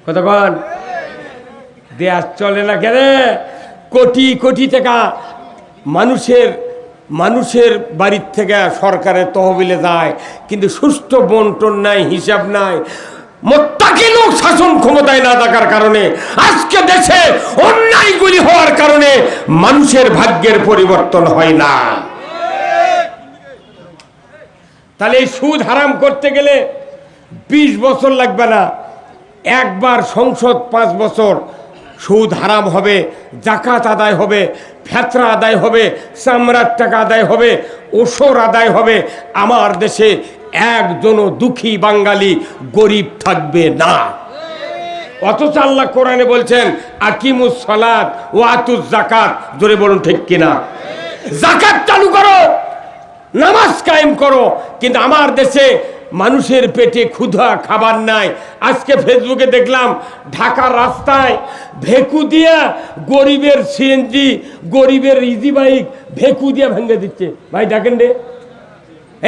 কতক্ষণ দেয়ার চলে না কেন? কোটি কোটি টাকা মানুষের বাড়ির থেকে সরকারের তহবিলে যায়, কিন্তু সুষ্ঠু বন্টন নাই, হিসাব নাই। মোত্তাকি লোক শাসন ক্ষমতায় না থাকার কারণে আজকে দেশে অন্যায়গুলি হওয়ার কারণে মানুষের ভাগ্যের পরিবর্তন হয় না। তাহলে এই সুদ হারাম করতে গেলে 20 বছর লাগবে না, একবার সংসদ 5 বছর সুদ হারাম হবে, জাকাত আদায় হবে, ফেতরা আদায় হবে, চামড়ার টাকা আদায় হবে, ওসর আদায় হবে। আমার দেশে একজনও দুঃখী বাঙালি গরিব থাকবে না। অথচ আল্লাহ কোরআনে বলছেন আকিমুস সালাত ওয়া আতুজ যাকাত। জোরে বলুন ঠিক কিনা? যাকাত চালু করো, নামাজ কায়েম করো, কিন্তু আমার দেশে মানুষের পেটে ক্ষুধা, খাবার নাই। আজকে ফেসবুকে দেখলাম ঢাকার রাস্তায় ভেকু দিয়া গরিবের সিএনজি, গরিবের ইজি বাইক ভেকু দিয়া ভেঙে দিচ্ছে। ভাই দেখেন রে,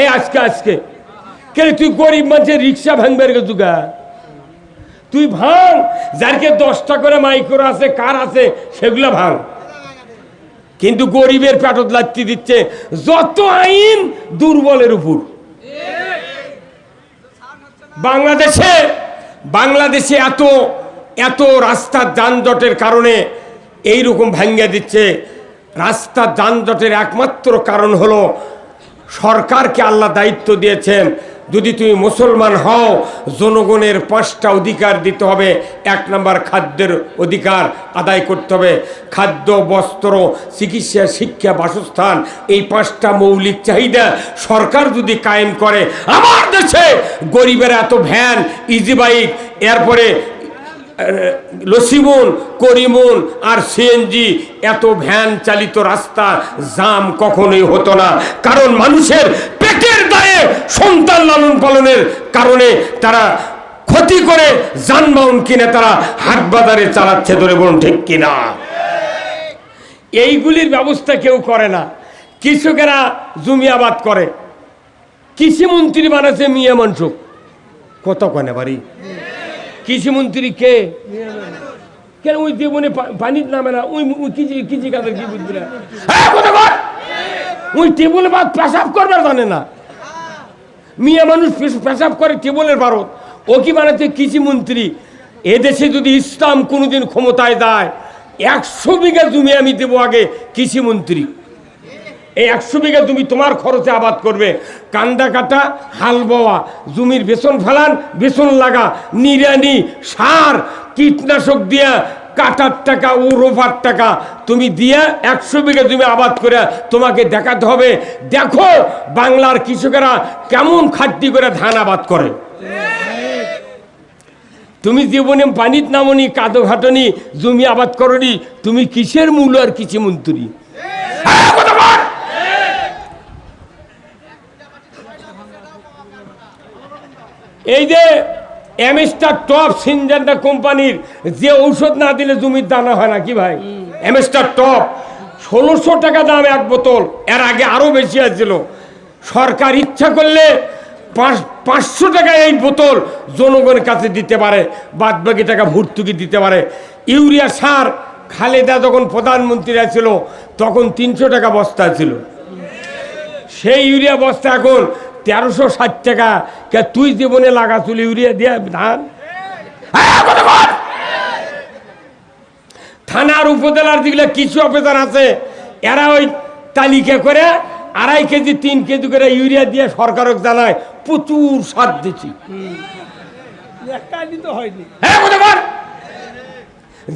এই আজকে কে তুই গরিব মানুষের রিক্সা ভাঙবার গেছুগা? তুই ভাঙ, যারকে 10টা করে মাইক্রো আছে, কার আছে, সেগুলো ভাঙ। কিন্তু গরিবের পেটত লাত্তি দিচ্ছে। যত আইন দুর্বলের উপর। বাংলাদেশে এত রাস্তার যানজটের কারণে এইরকম ভাঙ্গা দিচ্ছে। রাস্তার যানজটের একমাত্র কারণ হলো সরকারকে আল্লাহ দায়িত্ব দিয়েছেন, যদি তুমি মুসলমান হও জনগণের 5টা অধিকার দিতে হবে। 1 নম্বর খাদ্যের অধিকার আদায় করতে হবে। খাদ্য, বস্ত্র, চিকিৎসা, শিক্ষা, বাসস্থান, এই 5টা মৌলিক চাহিদা সরকার যদি কায়েম করে, আমার দেশে গরিবের এত ভ্যান, ইজি বাইক, এরপরে লসিমুন, করিমুন আর সিএনজি, এত ভ্যান চালিত রাস্তা জাম কখনোই হতো না। কারণ মানুষের পেটের দায়ে সন্তান লালন পালনের কারণে তারা ক্ষতি করে যানবাহন কিনে তারা হাট বাজারে চালাচ্ছে। ধরে বলুন ঠিক কিনা? এইগুলির ব্যবস্থা কেউ করে না। কৃষকেরা জমি আবাদ করে, কৃষিমন্ত্রী বানাচ্ছে মিয়া মনসুখ। কত কনে বাড়ি কৃষিমন্ত্রী কে? কেন ওই দেবনে পানির নামে না? ওই কৃষি কাজের কি বুঝবি না? ওই টেবুলে বাদ পেশাব করবার জানে না। মিয়া মানুষ পেশাব করে টেবুলের ভারত। ও কি বানাচ্ছে কৃষিমন্ত্রী? এদেশে যদি ইসলাম কোনোদিন ক্ষমতায় যায়, 100 বিঘা জমি আমি দেবো আগে কৃষিমন্ত্রী। এই 100 বিঘা জমি তোমার খরচে আবাদ করবে। কান্দা কাটা, হাল বোয়া, জমির বেসন ফেলান, বেসন লাগা, নিড়ানি, সার, কীটনাশক দিয়া কাটার টাকা ও রোপার টাকা তুমি দিয়া 100 বিঘা জমি আবাদ করে তোমাকে দেখাতে হবে, দেখো বাংলার কৃষকেরা কেমন খাটনি করে ধান আবাদ করে। তুমি জীবনে পানিত নামনি, কাদো ঘাটনি, জমি আবাদ করনি, তুমি কিসের মূল আর কৃষিমন্ত্রী? এই যে এমএস্টার টপ সিনজেন্টা কোম্পানির যে ঔষধ না দিলে জমির দানা হয় না কি ভাই? এমএস্টার টপ 1600 টাকা দাম 1 বোতল। এর আগে আরো বেশি আসছিল। সরকার ইচ্ছা করলে 500 টাকা এই বোতল জনগণের কাছে দিতে পারে, বাদ বাকি টাকা ভর্তুকি দিতে পারে। ইউরিয়া সার খালেদা যখন প্রধানমন্ত্রী ছিল তখন 300 টাকা বস্তা ছিল। সেই ইউরিয়া বস্তা এখন 1360 টাকা। কে তুই জীবনে লাগাছিল ইউরিয়া দিয়ে ধান? থানার উপজেলার যেগুলো কিছু অফিসার আছে, এরা ওই তালিকা করে 2.5 কেজি 3 কেজি করে ইউরিয়া দিয়ে সরকারক জানায় প্রচুর সার দিচ্ছি।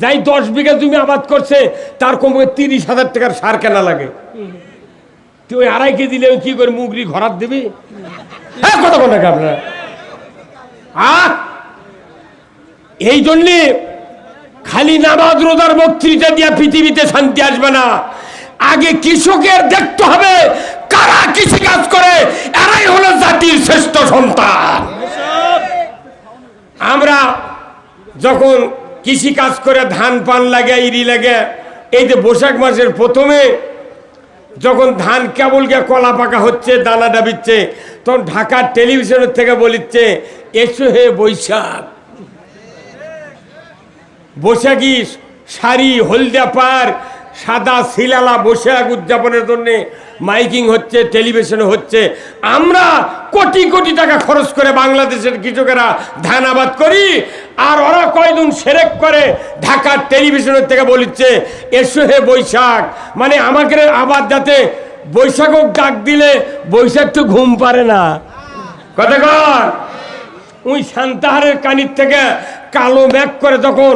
যাই 10 বিঘা জমি আবাদ করছে তার কমে 30,000 টাকার সার কেনা লাগে। তুই ওই 2.5 কেজি দিলে কি করে মুগরি ঘরাত দিবি? কত টাকা আপনার? এই জন্যে খালি নামাজ রোজার বক্তৃতা দিয়া পৃথিবীতে শান্তি আসবে না। আগে কৃষকের দেখতে হবে কারা কৃষি কাজ করে, এরাই হলো জাতির শ্রেষ্ঠ সন্তান। আমরা যখন কৃষি কাজ করে ধান পান লাগে, ইরি লাগে, এই যে বৈশাখ মাসের প্রথমে যখন ধান কেবল গিয়ে কলা পাকা হচ্ছে, দানাটা বিচ্ছে, তখন ঢাকার টেলিভিশনের থেকে বলিচ্ছে এসো হে বৈশাখ। বৈশাখী শাড়ি, হলদিয়া পার, সাদা শিলালা বৈশাখ উদযাপনের জন্য মাইকিং হচ্ছে, টেলিভিশনে হচ্ছে। আমরা কোটি কোটি টাকা খরচ করে বাংলাদেশের কৃষকেরা ধান আবাদ করি, আর ওরা কয়দিন সেরেক করে ঢাকার টেলিভিশনের থেকে বলিচ্ছে এসো হে বৈশাখ। মানে আমাকে আবার যাতে বৈশাখক ডাক দিলে বৈশাখ তো ঘুম পারে না। কথা কর, ওই শান্তাহারের কানির থেকে কালো মেঘ করে যখন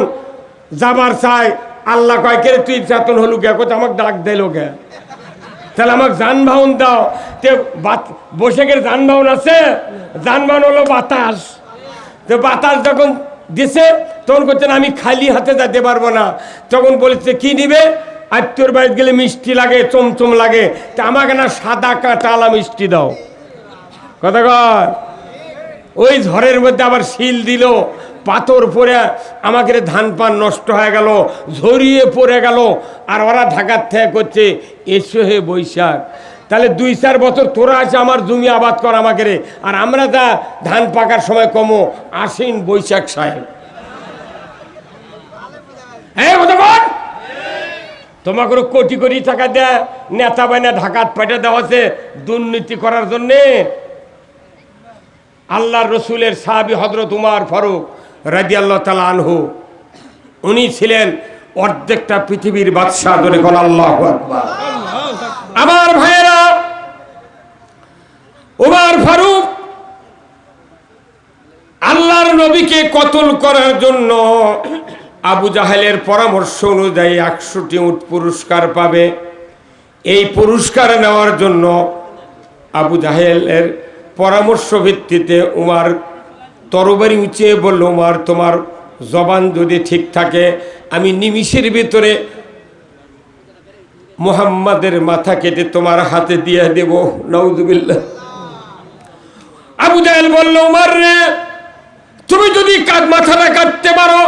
যাবার চায়, আল্লাহ কয় কে তুই চেতন হলু কে, কোথাও আমাকে ডাক দিল কে, তাহলে আমাকে যানবাহন দাও। তে বৈশাখের যানবাহন আছে, যানবাহন হলো বাতাস। তো বাতাস যখন দিছে তখন করছেন আমি খালি হাতে যেতে পারবো না, তখন বলেছে কি নিবে, আত্মীয়র বাড়িতে গেলে মিষ্টি লাগে, চমচম লাগে, তা আমাকে না সাদা কাঁটালা মিষ্টি দাও। কথা কর, ওই ঝড়ের মধ্যে আবার শিল দিল, পাথর পরে আমাকে ধান পান নষ্ট হয়ে গেল, ঝরিয়ে পড়ে গেল, আর ওরা ঢাকার থেকে করছে এসো হে বৈশাখ। তাহলে 2-4 বছর তোরা আছে আমার জমি আবাদ কর আমাকে রে, আর আমরা যা ধান পাকার সময় কমো আশ্বিন বৈশাখ সাহেব। হ্যাঁ বল, তোমাকে কোটি কোটি টাকা দেয় নেতা বাইনা ঢাকাত পাঠে দেওয়া আছে দুর্নীতি করার জন্যে। আল্লাহর রসুলের সাহাবী হযরত উমর ফারুক রাদিয়াল্লাহু তাআলা আনহু, উনি ছিলেন অর্ধেকটা পৃথিবীর বাদশাহ। ধরে কোন আল্লাহু আকবার। আমার ভাইয়েরা, উমর ফারুক আল্লাহর নবীকে কতল করার জন্য আবু জাহেলের পরামর্শ অনুযায়ী 100টি উট পুরস্কার পাবে। এই পুরস্কার নেওয়ার জন্য আবু জাহেলের পরামর্শ ভিত্তিতে উমর তরবারি উঁচিয়ে বলল, উমর তোমার জবান যদি ঠিক থাকে আমি নিমিষের ভিতরে মুহাম্মাদের মাথা কেটে তোমার হাতে দিয়ে দেব। নাউযুবিল্লাহ। আবু জাহেল বলল, উমর রে, তুমি যদি মাথাটা কাটতে পারো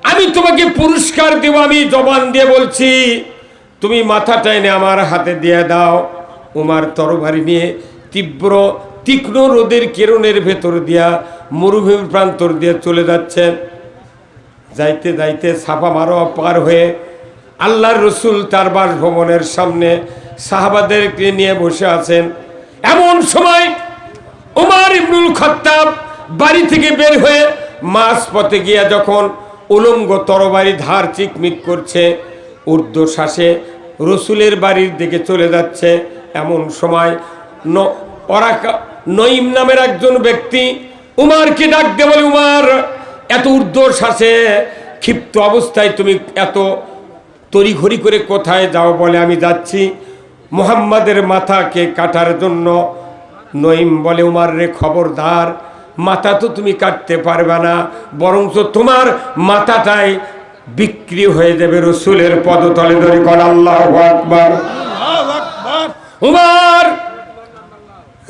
আমি তোমাকে পুরস্কার দেব। আমি জবান দিয়ে বলছি, তুমি মাথাটা এনে আমার হাতে দিয়ে দাও। উমর তরবারি নিয়ে তীক্ষ্ণ রোদের কিরণের ভেতর দিয়া মরুভূমির প্রান্তর দিয়ে চলে যাচ্ছেন। যাইতে যাইতে সাফা মারোয়া পার হয়ে আল্লাহর রসুল তার বাসভবনের সামনে সাহাবাদেরকে নিয়ে বসে আছেন। এমন সময় উমর ইবনুল খাত্তাব বাড়ি থেকে বের হয়ে মাঝপথে গিয়া যখন উলঙ্গ তরবারি ধার চিকমিক করছে, ঊর্ধ্বশ্বাসে রসুলের বাড়ির দিকে চলে যাচ্ছে, এমন সময় নঈম নামের একজন ব্যক্তি উমরকে ডাক দিয়ে বলে, উমর এত ঊর্ধ্বশ্বাসে ক্ষিপ্ত অবস্থায় তুমি এত তড়িঘড়ি করে কোথায় যাও? বলে আমি যাচ্ছি মুহাম্মাদের মাথাকে কাটার জন্য। নঈম বলে, উমর রে খবরদার, মাথা তো তুমি কাটতে পারবে না, বরঞ্চ তোমার মাথাটাই বিক্রি হয়ে যাবে রসুলের পদতলে। ধরে কর আল্লাহু আকবার। উমর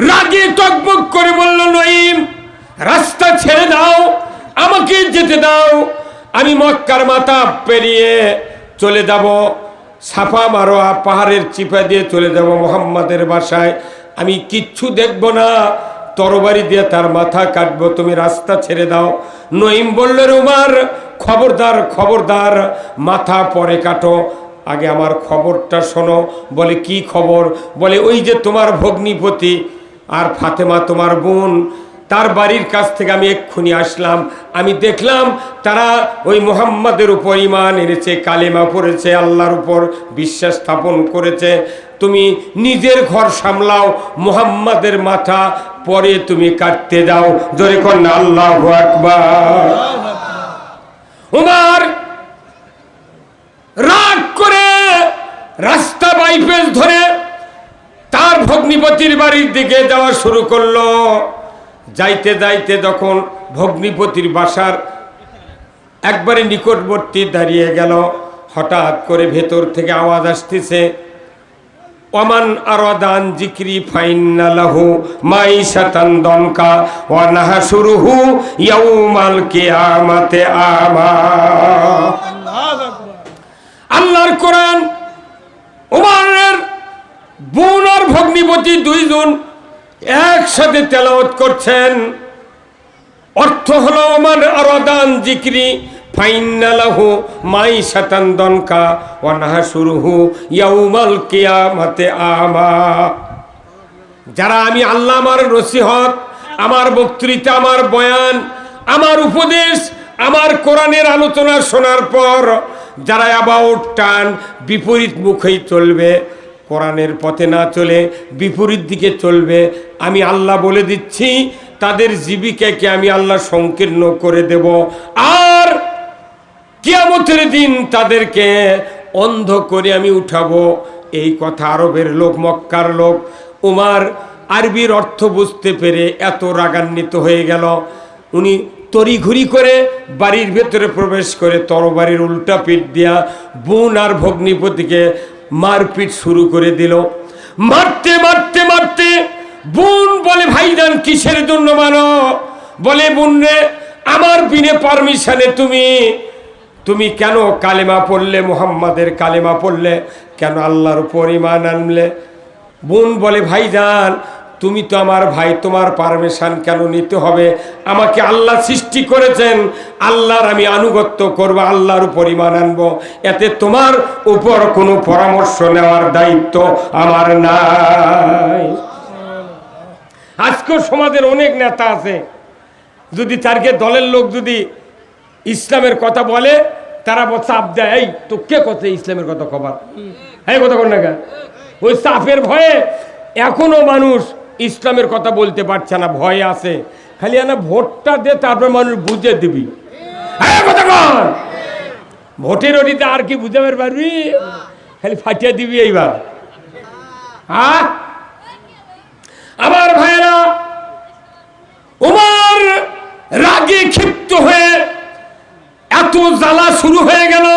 রাগে টকবক করে বলল, নঈম রাস্তা ছেড়ে দাও, আমাকে যেতে দাও। আমি মক্কার মাথা পেরিয়ে চলে যাব, সাফা মারোয়া পাহাড়ের চিপা দিয়ে চলে যাব মুহাম্মাদের বাসায়। আমি কিচ্ছু দেখব না, তরবারি দিয়ে তার মাথা কাটবো, তুমি রাস্তা ছেড়ে দাও। নঈম বলল, উমর খবরদার খবরদার, মাথা পরে কাটো, আগে আমার খবরটা শোনো। বলে কি খবর? বলে ওই যে তোমার ভগ্নিপতি আর ফাতেমা তোমার বোন, তার বাড়ির কাছ থেকে আমি এক্ষুনি আসলাম। আমি দেখলাম তারা ওই মুহাম্মাদের উপর ঈমান এনেছে, কালেমা পড়েছে, আল্লাহর উপর বিশ্বাস স্থাপন করেছে। তুমি নিজের ঘর সামলাও, মুহাম্মাদের মাথা পরে তুমি কাটতে যাও। জোরে কর না আল্লাহু আকবার। উমর রাগ করে রাস্তা বাইপাস ধরে তার ভগ্নিপতির বাড়ির দিকে যাওয়া শুরু করলো। যাইতে যাইতে যখন ভগ্নিপতির বাসার একবারে নিকটবর্তী দাঁড়িয়ে গেল। হঠাৎ করে ভেতর থেকে আওয়াজ আসতেছে, ওমান আরাদান জিক্রি ফাইন্না লাহু মাইশাতান দনকা ওয়া নাহশুরুহু ইয়াউমাল কিয়ামাতি আমা। আল্লাহু আকবার। আল্লাহর কোরআন ওমরের বোন আর ভগ্নিপতি দুইজন একসাথে তেলাওয়াত করছেন। অর্থ হলো ওমান আরাদান জিক্রি ফাইন্না লাহু মাইশাতান দনকা ওয়া নাহশুরুহু ইয়াউমাল কিয়ামাতি আমা। যারা আমি আল্লাহ, আমার নসিহত, আমার বক্তৃতা, আমার বয়ান, আমার উপদেশ, আমার কোরআনের আলোচনা শোনার পর যারা অ্যাবাউট টান বিপরীত মুখেই চলবে, কোরআনের পথে না চলে বিপরীত দিকে চলবে, আমি আল্লাহ বলে দিচ্ছি তাদের জীবিকাকে আমি আল্লাহ সংকীর্ণ করে দেব। আর কিয়ামতের দিন তাদেরকে অন্ধ করে আমি উঠাবো। এই কথা আরবের লোক, মক্কার লোক উমার আরবির অর্থ বুঝতে পেরে এত রাগান্বিত হয়ে গেল, উনি তড়িঘড়ি করে বাড়ির ভেতরে প্রবেশ করে তরবারির উল্টা পিঠ দিয়া বোন আর ভগ্নিপতিকে মারপিট শুরু করে দিল। মারতে মারতে মারতে বোন বলে, ভাইজান কিসের জন্য মানো? বলে, বোন রে, আমার বিনে পারমিশনে তুমি কেন কালেমা পড়লে, মুহাম্মাদের কালেমা পড়লে, কেন আল্লাহর উপর ঈমান আনলে? বোন বলে, ভাইজান তুমি তো আমার ভাই, তোমার পারমিশন কেন নিতে হবে? আমাকে আল্লাহ সৃষ্টি করেছেন, আল্লাহর আমি আনুগত্য করব, আল্লাহর উপর ঈমান আনবো, এতে তোমার উপর কোনো পরামর্শ নেওয়ার দায়িত্ব আমার নাই। আজকেও সমাজের অনেক নেতা আছে, যদি তারকে দলের লোক যদি ইসলামের কথা বলে, তারা চাপ দেয়, এই তো কে কথা ইসলামের কথা খবর, এই কথা কর না। ওই চাপের ভয়ে এখনো মানুষ ইসলামের কথা বলতে পারছে না, ভয় আছে। খালি না ভোটটা দে, তারপর মানুষ বুঝে দিবি, কথা কর। ভোটের ওটিতে আর কি বুঝাবে পারবি, খালি ফাটিয়ে দিবি এইবার। হ্যাঁ আমার ভাইরা, উমর রাগে ক্ষিপ্ত হয়ে এত জ্বালা শুরু হয়ে গেল,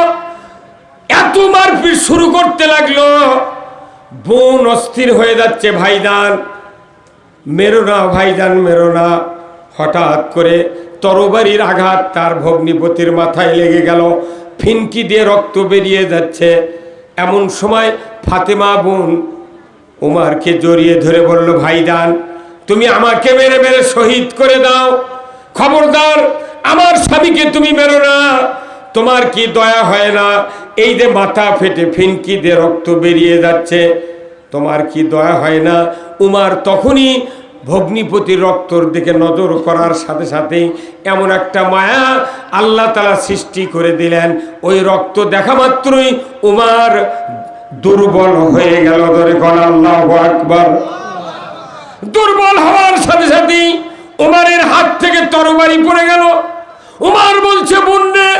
এত মারপিট শুরু করতে লাগলো। বোন অস্থির হয়ে যাচ্ছে, ভাইজান মেরো না, ভাইজান মেরো না। হঠাৎ করে তরবারির আঘাত তার ভগ্নিপতির মাথায় লেগে গেল, ফিনকি দিয়ে রক্ত বেরিয়ে যাচ্ছে। এমন সময় ফাতেমা বোন উমারকে জড়িয়ে ধরে বলল, ভাইজান তুমি আমাকে মেরে মেরে শহীদ করে দাও, খবরদার আমার স্বামীকে তুমি মেরো না। তোমার কি দয়া হয় না? এই যে মাথা ফেটে ফিনকি দিয়ে রক্ত বেরিয়ে যাচ্ছে, তোমার কি দয়া হয় না? উমার তখনই ভগ্নিপতির রক্তর দিকে নজর করার সাথে সাথেই এমন একটা মায়া আল্লাহ তাআলা সৃষ্টি করে দিলেন, ওই রক্ত দেখা মাত্রই উমার দুর্বল হয়ে গেল। ধরে কোন আল্লাহু আকবার। দুর্বল হওয়ার সাথে সাথেই উমারের হাত থেকে তরবারি পড়ে গেল। উমার বলছে, বোন রে,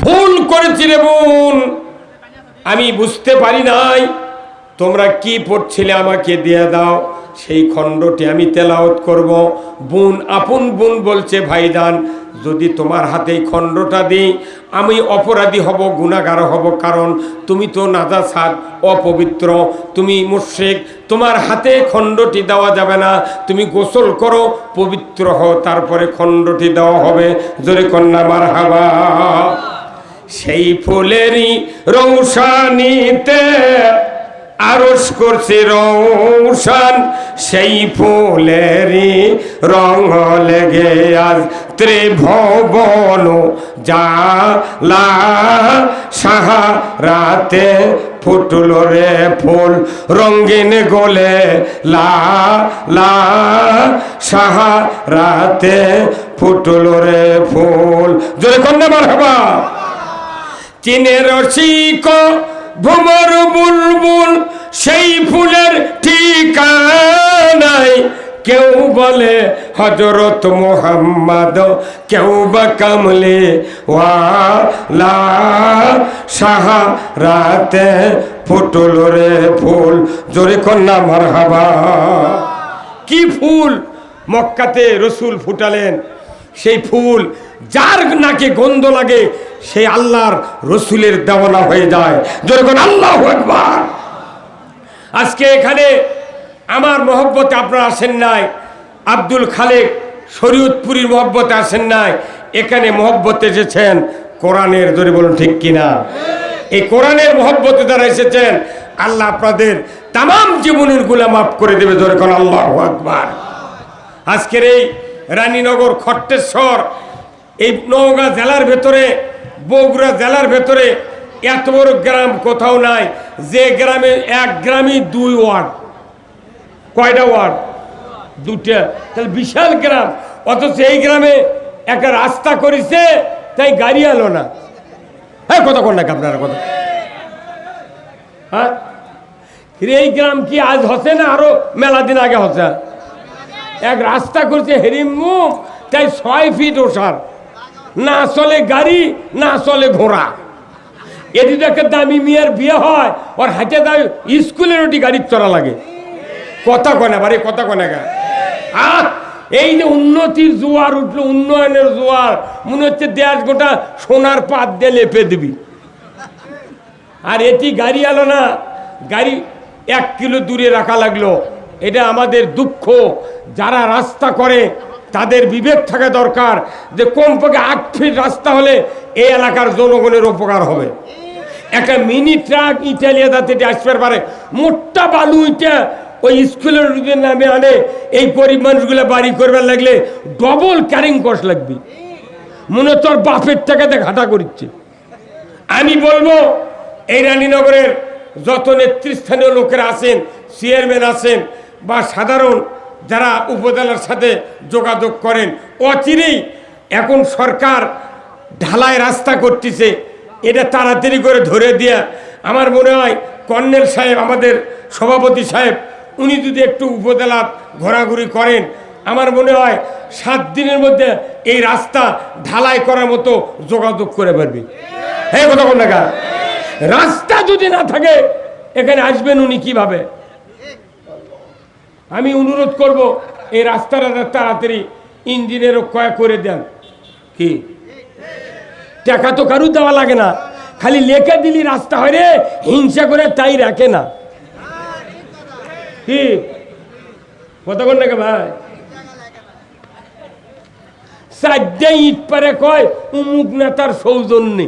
ভুল করেছি রে বোন, আমি বুঝতে পারি নাই। তোমরা কি পড়ছিলে আমাকে দিয়ে দাও, সেই খণ্ডটি আমি তেলাওয়াত করব। বোন, আপন বোন বলছে, ভাইজান যদি তোমার হাতে খণ্ডটা দিই আমি অপরাধী হব, গুনাহগার হব, কারণ তুমি তো নাজাসাত, অপবিত্র, তুমি মুশরিক, তোমার হাতে খণ্ডটি দেওয়া যাবে না। তুমি গোসল করো, পবিত্র হও, তারপরে খণ্ডটি দেওয়া হবে। জোরে কন্যা মারহাবা। সেই ফুলেরই রৌশানিতে আরশ করছে রৌশান, সেই ফুলেরই রং লেগে আজ ত্রিভুবন জালা। সাহারাতে ফুটল রে ফুল রঙিন গোলে লা লা। সাহারাতে ফুটল রে ফুল। জোরে কন্যা মারহাবা। চীনের রসিক ভ্রমর বুলবুল, সেই ফুলের ঠিকানায় কেউ বলে হযরত মুহাম্মদ, কেউ বা কামলে ওয়ালা। সাহারাতে ফুটল রে ফুল। জোরে কন্যা মারহাবা। কি ফুল মক্কাতে রসুল ফুটালেন, সেই ফুল যার নাকে গন্ধ লাগে সেই আল্লাহর রসুলের দেওয়ানা হয়ে যায়। যখন আল্লাহু আকবার। আজকে এখানে আমার মহব্বতে আপনারা আসেন নাই, আব্দুল খালেক শরীয়তপুরীর মহব্বতে আসেন নাই, এখানে মহব্বতে এসেছেন কোরআনের। জোরে বলুন ঠিক কিনা? এই কোরআনের মহব্বতে যারা এসেছেন আল্লাহ আপনাদের তামাম জীবনের গুনাহ মাফ করে দেবে। জোরে কোন আল্লাহু আকবার। আজকের এই রানীনগর, খট্টেশ্বর, এই নওগাঁ জেলার ভেতরে, বগুড়া জেলার ভেতরে এত বড় গ্রাম কোথাও নাই যে গ্রামে, এক গ্রামই 2 ওয়ার্ড। কয়টা ওয়ার্ড? 2টা। তাহলে বিশাল গ্রাম। অথচ এই গ্রামে একটা রাস্তা করেছে, তাই গাড়ি এলো না। হ্যাঁ, কথা কন নাকি আপনারা কথা? হ্যাঁ, এই গ্রাম কি আজ হচ্ছে না আরো মেলা দিন আগে হচ্ছে? এক রাস্তা করছে হেরিমুখ, তাই 6 ফিট ওষার, না চলে গাড়ি, না চলে ঘোড়া। এদিকে একটা দামি মেয়ের বিয়ে হয়, ওর হাতে দামি স্কুলের ওটি গাড়ি চড়া লাগে। কথা কনে বাড়ি, কথা কনে গা। এই যে উন্নতির জোয়ার উঠলো, উন্নয়নের জোয়ার, মনে হচ্ছে দেশ গোটা সোনার পাত দিয়ে লেপে দিবি। আর এটি গাড়ি এলো না, গাড়ি 1 কিলো দূরে রাখা লাগলো। এটা আমাদের দুঃখ। যারা রাস্তা করে তাদের বিবেক থাকা দরকার যে কমপক্ষে 8 ফিট রাস্তা হলে এই এলাকার জনগণের উপকার হবে। একটা মিনি ট্রাক ইটালিয়া যাতে আসতে পারে, মোটা বালু ইটা ওই স্কুলের নামে আনে, এই গরিব মানুষগুলো বাড়ি করবার লাগলে ডবল ক্যারিং কস্ট লাগবে। মনে তোর বাপের টাকাতে ঘাটা করছে। আমি বলবো এই রানীনগরের যত নেতৃস্থানীয় লোকেরা আছেন, চেয়ারম্যান আছেন বা সাধারণ যারা উপজেলার সাথে যোগাযোগ করেন, অচিরেই এখন সরকার ঢালাই রাস্তা করতেছে, এটা তাড়াতাড়ি করে ধরে দিয়া, আমার মনে হয় কর্নেল সাহেব, আমাদের সভাপতি সাহেব, উনি যদি একটু উপজেলা ঘোরাঘুরি করেন, আমার মনে হয় 7 দিনের মধ্যে এই রাস্তা ঢালাই করার মতো যোগাযোগ করে পারবে। হ্যাঁ, কথা কোন না? রাস্তা যদি না থাকে এখানে আসবেন উনি কিভাবে? আমি অনুরোধ করব এই রাস্তাটা তাড়াতাড়ি ইঞ্জিনের ক্ষয় করে দেন। কি টাকা তো কারু দেওয়া লাগে না, খালি লেখে দিলি রাস্তা হয় রে, হিংসা করে তাই রাখে না। কি কথা কোন নাকি ভাই? 4 ইট পারে কয় উমুক নেতার সৌজন্যে,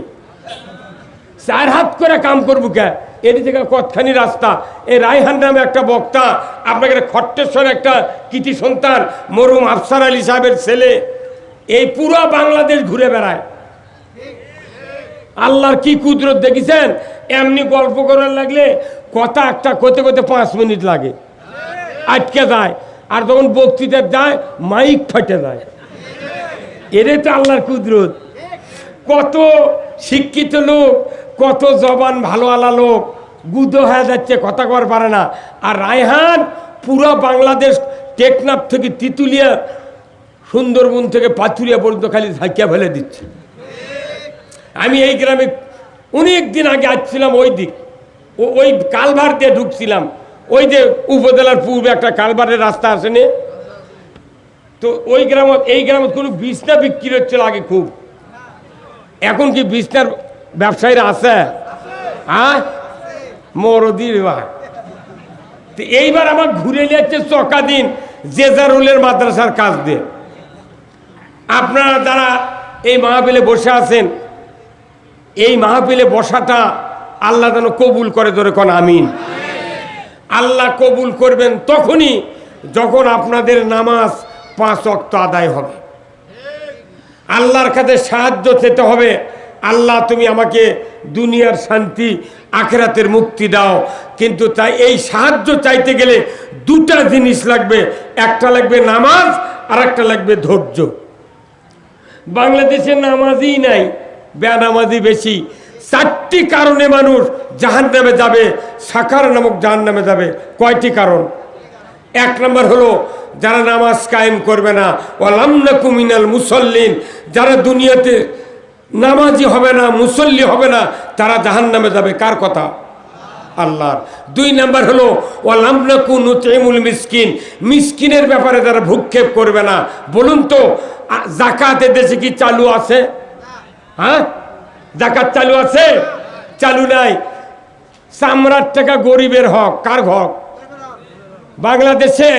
4 হাত করে কাম করবো কে? এটি থেকে কতখানি রাস্তা। এই রায়হান নামে একটা বক্তা, আপনাকে খট্টেশ্বর একটা কৃতি সন্তান, মরহুম আফসার আলী সাহেবের ছেলে, এই পুরো বাংলাদেশ ঘুরে বেড়ায়। আল্লাহর কি কুদরত দেখেছেন? এমনি গল্প করার লাগলে কথা একটা করতে করতে 5 মিনিট লাগে, আটকে যায়। আর যখন বক্তৃতা যায় মাইক ফাটে যায়। এটাই তো আল্লাহর কুদরত। কত শিক্ষিত লোক, কত জবান ভালো আলা লোক গুদো হয়ে যাচ্ছে, কথা কর পারে না। আর রায়হান পুরো বাংলাদেশ, টেকনাফ থেকে তিতুলিয়া, সুন্দরবন থেকে পাথুরিয়া পর্যন্ত খালি ঝাঁকিয়া ফেলে দিচ্ছে। আমি এই গ্রামে অনেক দিন আগে আসছিলাম, ওই দিক ওই কালভার দিয়ে ঢুকছিলাম। ওই যে উপজেলার পূর্বে একটা কালভারের রাস্তা আসেনি তো, ওই গ্রামত, এই গ্রামত কোনো বিছনা বিক্রি হচ্ছিল আগে খুব। এখন কি বিছনার ব্যবসায়ীরা আছে? হ্যাঁ, মরদির ভাই। তো এইবার আমার ঘুরে যাচ্ছে চকাদিন জেজারুলের মাদ্রাসার কাজ দিয়ে। আপনারা যারা এই মাহফিলে বসে আছেন, এই মাহফিলে বসাটা আল্লাহ যেন কবুল করে, ধরে কোন আমিন। আল্লাহ কবুল করবেন তখনই যখন আপনাদের নামাজ 5 ওয়াক্ত আদায় হবে। আল্লাহর কাছে সাহায্য চেতে হবে, আল্লাহ তুমি আমাকে দুনিয়ার শান্তি, আখিরাতের মুক্তি দাও। কিন্তু তাই এই সাহায্য চাইতে গেলে 2টা জিনিস লাগবে, একটা লাগবে নামাজ, আর একটা লাগবে ধৈর্য। বাংলাদেশে নামাজই নাই, বেনামাজি বেশি। 4টি কারণে মানুষ জাহান্নামে যাবে, সাকার নামক জাহান্নামে যাবে। কয়টি কারণ? 1 নম্বর হলো যারা নামাজ কায়েম করবে না, ওয়ালাম নাকু মিনাল মুসাল্লিন, যারা দুনিয়াতে নামাজি হবে না, মুসল্লি হবে না, তারা জাহান্নামে যাবে। কার কথা? আল্লাহর। 2 নাম্বার হলো ওয়ালাম নাকু নুতইমুল মিসকিন, মিসকিনের ব্যাপারে তারা ভূক্ষেপ করবে না। বলুন তো যাকাতের দেশে কি চালু আছে? হ্যাঁ, যাকাত চালু আছে? চালু নাই। চামড়ার টাকা গরিবের হক। কার হক? বাংলাদেশে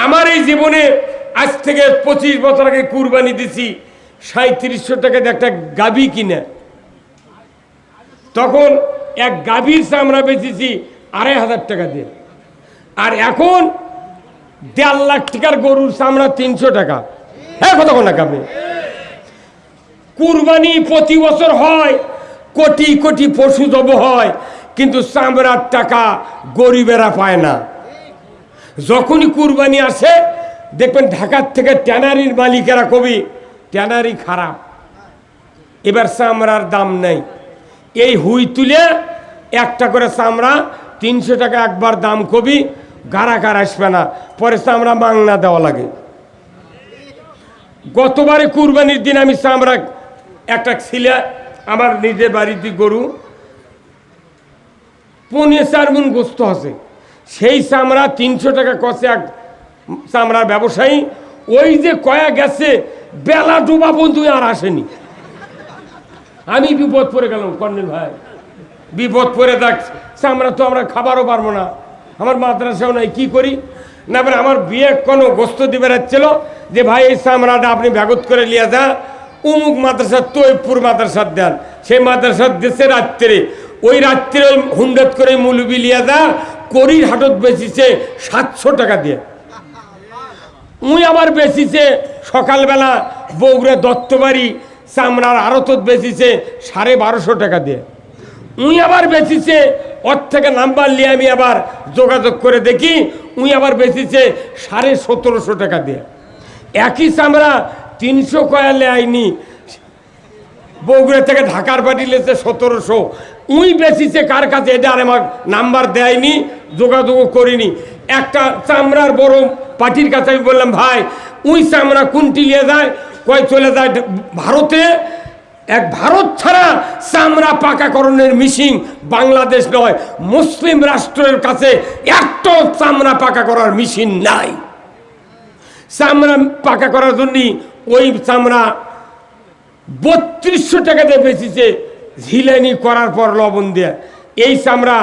আমার এই জীবনে আজ থেকে 25 বছর আগে কুরবানি দিছি 3700 টাকাতে একটা গাভী কিনে। তখন এক গাভীর চামড়া বেচেছি 2500 টাকা দিয়ে। আর এখন 1.5 লাখ টাকার গরুর চামড়া 300 টাকা। হ্যাঁ, কতক্ষণ না গাবে। কুরবানি প্রতি বছর হয়, কোটি কোটি পশু জব হয়, কিন্তু চামড়ার টাকা গরিবেরা পায় না। যখনই কুরবানি আসে দেখবেন ঢাকার থেকে ট্যানারির মালিকেরা কবি ট্যানারি খারাপ, এবার চামড়ার দাম নেই। এই হুই তুলে একটা করে চামড়া 300 টাকা একবার দাম কবি, গারাকার আসবে না, পরে চামড়া মাংনা দেওয়া লাগে। গতবারে কুরবানির দিন আমি চামড়া একটা ছিলে আমার নিজের বাড়িতে গরু 4.5 মণ গোস্ত আছে, সেই চামড়া 300 টাকা কষে এক চামড়ার ব্যবসায়ী। ওই যে কয়া গেছে বেলা ডুবা বন্ধু আর আসেনি। আমি বিপদ পড়ে গেলাম কর্নেল ভাই, বিপদ পড়ে দেখ চামড়া তো আমরা খাবারও পারবো না, আমার মাদ্রাসাও নাই, কি করি না। এবার আমার বিয়ে কোনো গোস্ত দিবে রাখছিল যে ভাই এই চামড়াটা আপনি ব্যাগত করে নিয়ে যা অমুক মাদ্রাসার তৈবপুর মাদ্রাসার দেন, সেই মাদ্রাসার দেশে রাত্রে ওই রাত্রে ওই হুন্ডত করে মুলবি লিয়া যা করির হাটত বেচিছে 700 টাকা দিয়ে। উই আবার বেচিছে সকালবেলা বগুড়া দত্তবাড়ি চামড়ার আড়তত বেচিছে 1250 টাকা দিয়ে। উই আবার বেচিছে ওর থেকে নাম্বার নিয়ে আমি আবার যোগাযোগ করে দেখি উই আবার বেচিছে 1750 টাকা দিয়ে। একই চামড়া 300 কয়ালে আইনি, বগুড়া থেকে ঢাকার পাটি লেছে 1700। উই বেচিছে কার কাছে এটা আর আমার নাম্বার দেয়নি, যোগাযোগ করিনি। একটা চামড়ার বড় পার্টির কাছে আমি বললাম ভাই উই চামড়া কোনটি নিয়ে যায়, কয় চলে যায় ভারতে। এক ভারত ছাড়া চামড়া পাকাকরণের মেশিন বাংলাদেশ নয়, মুসলিম রাষ্ট্রের কাছে একটা চামড়া পাকা করার মেশিন নাই। চামড়া পাকা করার জন্য ওই চামড়া 3200 টাকা দিয়ে বেচিছে ঝিলানি করার পর লবণ দিয়ে। এই চামড়া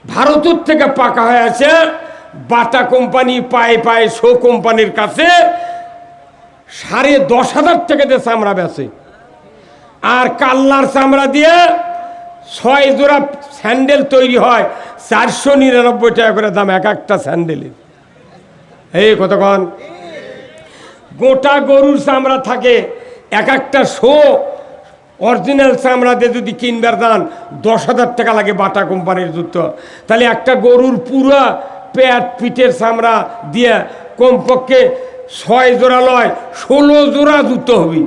ভারতের থেকে পাকা হয়ে আছে বাটা কোম্পানি পায়ে পায়ে শো কোম্পানির কাছে 10,500 টাকা দিয়ে চামড়া বেচে। আর কাল্লার চামড়া দিয়ে 6 জোড়া স্যান্ডেল তৈরি হয় 499 টাকা করে দাম এক একটা স্যান্ডেলের। এই কতক্ষণ গোটা গরুর চামড়া থাকে, এক একটা শো অরিজিনাল চামড়া দিয়ে যদি কিনবার দান 10,000 টাকা লাগে বাটা কোম্পানির জুতো। তাহলে একটা গরুর পুরা পেট পিঠের চামড়া দিয়ে কমপক্ষে 6 জোড়া লয় 16 জোড়া জুতো হবে।